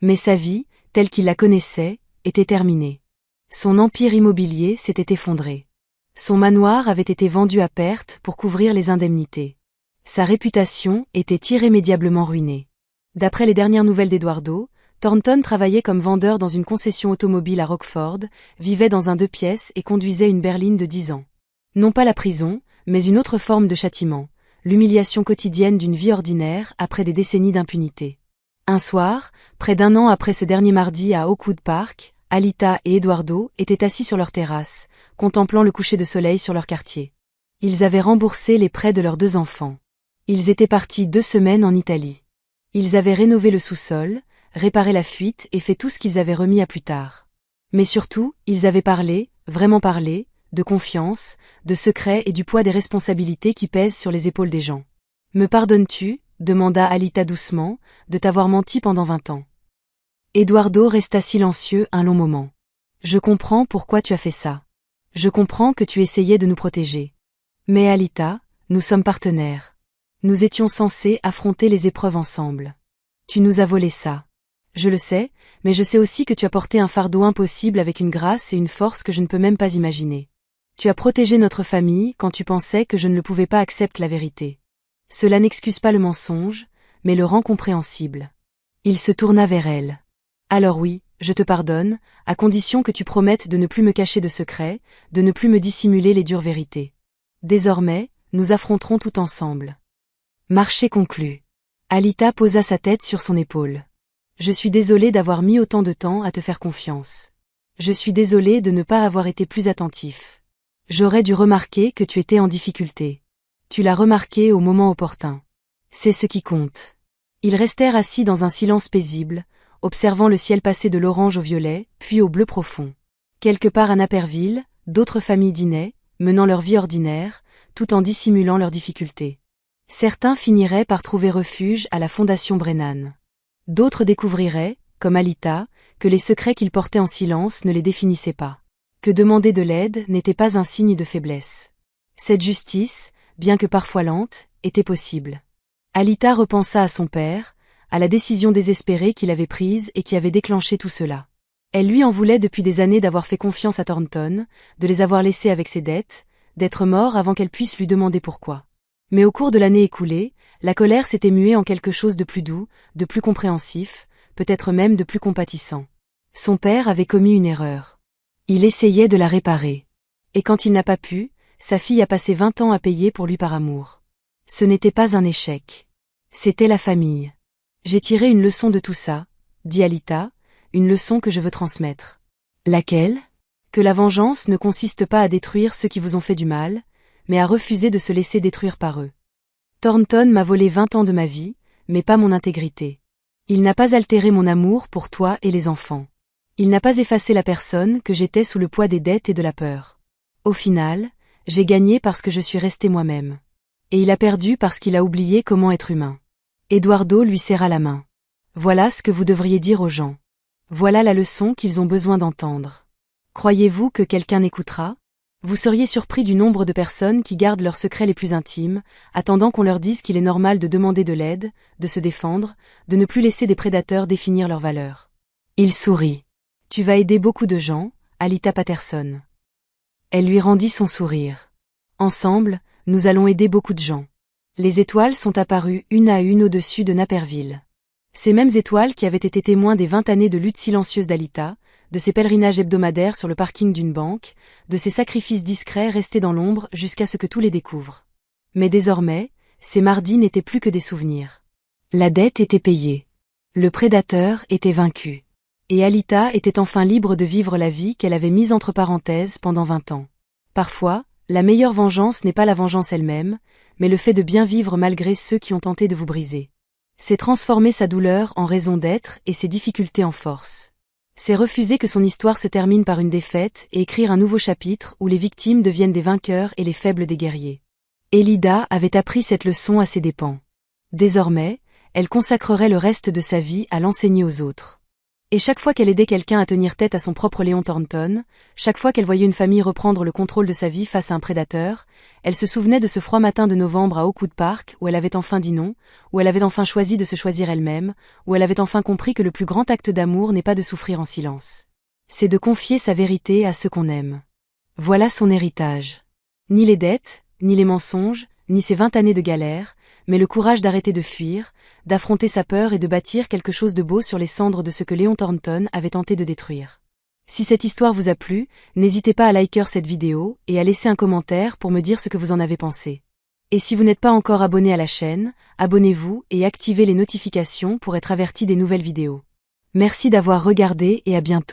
S1: Mais sa vie, telle qu'il la connaissait, était terminée. Son empire immobilier s'était effondré. Son manoir avait été vendu à perte pour couvrir les indemnités. Sa réputation était irrémédiablement ruinée. D'après les dernières nouvelles d'Eduardo, Thornton travaillait comme vendeur dans une concession automobile à Rockford, vivait dans un 2 pièces et conduisait une berline de 10 ans. Non pas la prison, mais une autre forme de châtiment, l'humiliation quotidienne d'une vie ordinaire après des décennies d'impunité. Un soir, près d'1 an après ce dernier mardi à Oakwood Park, Alita et Eduardo étaient assis sur leur terrasse, contemplant le coucher de soleil sur leur quartier. Ils avaient remboursé les prêts de leurs 2 enfants. Ils étaient partis 2 semaines en Italie. Ils avaient rénové le sous-sol, réparé la fuite et fait tout ce qu'ils avaient remis à plus tard. Mais surtout, ils avaient parlé, vraiment parlé, de confiance, de secrets et du poids des responsabilités qui pèsent sur les épaules des gens. « Me pardonnes-tu » demanda Alita doucement, « de t'avoir menti pendant 20 ans. » Eduardo resta silencieux un long moment. « Je comprends pourquoi tu as fait ça. Je comprends que tu essayais de nous protéger. Mais Alita, nous sommes partenaires. Nous étions censés affronter les épreuves ensemble. Tu nous as volé ça. Je le sais, mais je sais aussi que tu as porté un fardeau impossible avec une grâce et une force que je ne peux même pas imaginer. Tu as protégé notre famille quand tu pensais que je ne le pouvais pas accepter la vérité. Cela n'excuse pas le mensonge, mais le rend compréhensible. » Il se tourna vers elle. « Alors oui, je te pardonne, à condition que tu promettes de ne plus me cacher de secrets, de ne plus me dissimuler les dures vérités. Désormais, nous affronterons tout ensemble. » Marché conclu. Alita posa sa tête sur son épaule. « Je suis désolée d'avoir mis autant de temps à te faire confiance. Je suis désolée de ne pas avoir été plus attentif. J'aurais dû remarquer que tu étais en difficulté. Tu l'as remarqué au moment opportun. C'est ce qui compte. » Ils restèrent assis dans un silence paisible, observant le ciel passer de l'orange au violet, puis au bleu profond. Quelque part à Naperville, d'autres familles dînaient, menant leur vie ordinaire, tout en dissimulant leurs difficultés. Certains finiraient par trouver refuge à la Fondation Brennan. D'autres découvriraient, comme Alita, que les secrets qu'ils portaient en silence ne les définissaient pas. Que demander de l'aide n'était pas un signe de faiblesse. Cette justice, bien que parfois lente, était possible. Alita repensa à son père, à la décision désespérée qu'il avait prise et qui avait déclenché tout cela. Elle lui en voulait depuis des années d'avoir fait confiance à Thornton, de les avoir laissés avec ses dettes, d'être mort avant qu'elle puisse lui demander pourquoi. Mais au cours de l'année écoulée, la colère s'était muée en quelque chose de plus doux, de plus compréhensif, peut-être même de plus compatissant. Son père avait commis une erreur. Il essayait de la réparer. Et quand il n'a pas pu, sa fille a passé 20 ans à payer pour lui par amour. Ce n'était pas un échec. C'était la famille. J'ai tiré une leçon de tout ça, dit Alita, une leçon que je veux transmettre. Laquelle ? Que la vengeance ne consiste pas à détruire ceux qui vous ont fait du mal, mais à refuser de se laisser détruire par eux. Thornton m'a volé 20 ans de ma vie, mais pas mon intégrité. Il n'a pas altéré mon amour pour toi et les enfants. Il n'a pas effacé la personne que j'étais sous le poids des dettes et de la peur. Au final, j'ai gagné parce que je suis resté moi-même. Et il a perdu parce qu'il a oublié comment être humain. Eduardo lui serra la main. Voilà ce que vous devriez dire aux gens. Voilà la leçon qu'ils ont besoin d'entendre. Croyez-vous que quelqu'un écoutera ? Vous seriez surpris du nombre de personnes qui gardent leurs secrets les plus intimes, attendant qu'on leur dise qu'il est normal de demander de l'aide, de se défendre, de ne plus laisser des prédateurs définir leurs valeurs. Il sourit. Tu vas aider beaucoup de gens, Alita Patterson. Elle lui rendit son sourire. Ensemble, nous allons aider beaucoup de gens. Les étoiles sont apparues une à une au-dessus de Naperville. Ces mêmes étoiles qui avaient été témoins des 20 années de lutte silencieuse d'Alita, de ses pèlerinages hebdomadaires sur le parking d'une banque, de ses sacrifices discrets restés dans l'ombre jusqu'à ce que tous les découvrent. Mais désormais, ces mardis n'étaient plus que des souvenirs. La dette était payée. Le prédateur était vaincu. Et Alita était enfin libre de vivre la vie qu'elle avait mise entre parenthèses pendant 20 ans. Parfois, la meilleure vengeance n'est pas la vengeance elle-même, mais le fait de bien vivre malgré ceux qui ont tenté de vous briser. C'est transformer sa douleur en raison d'être et ses difficultés en force. C'est refuser que son histoire se termine par une défaite et écrire un nouveau chapitre où les victimes deviennent des vainqueurs et les faibles des guerriers. Elida avait appris cette leçon à ses dépens. Désormais, elle consacrerait le reste de sa vie à l'enseigner aux autres. Et chaque fois qu'elle aidait quelqu'un à tenir tête à son propre Léon Thornton, chaque fois qu'elle voyait une famille reprendre le contrôle de sa vie face à un prédateur, elle se souvenait de ce froid matin de novembre à Oakwood Park où elle avait enfin dit non, où elle avait enfin choisi de se choisir elle-même, où elle avait enfin compris que le plus grand acte d'amour n'est pas de souffrir en silence. C'est de confier sa vérité à ceux qu'on aime. Voilà son héritage. Ni les dettes, ni les mensonges, ni ses 20 années de galère, mais le courage d'arrêter de fuir, d'affronter sa peur et de bâtir quelque chose de beau sur les cendres de ce que Léon Thornton avait tenté de détruire. Si cette histoire vous a plu, n'hésitez pas à liker cette vidéo et à laisser un commentaire pour me dire ce que vous en avez pensé. Et si vous n'êtes pas encore abonné à la chaîne, abonnez-vous et activez les notifications pour être averti des nouvelles vidéos. Merci d'avoir regardé et à bientôt.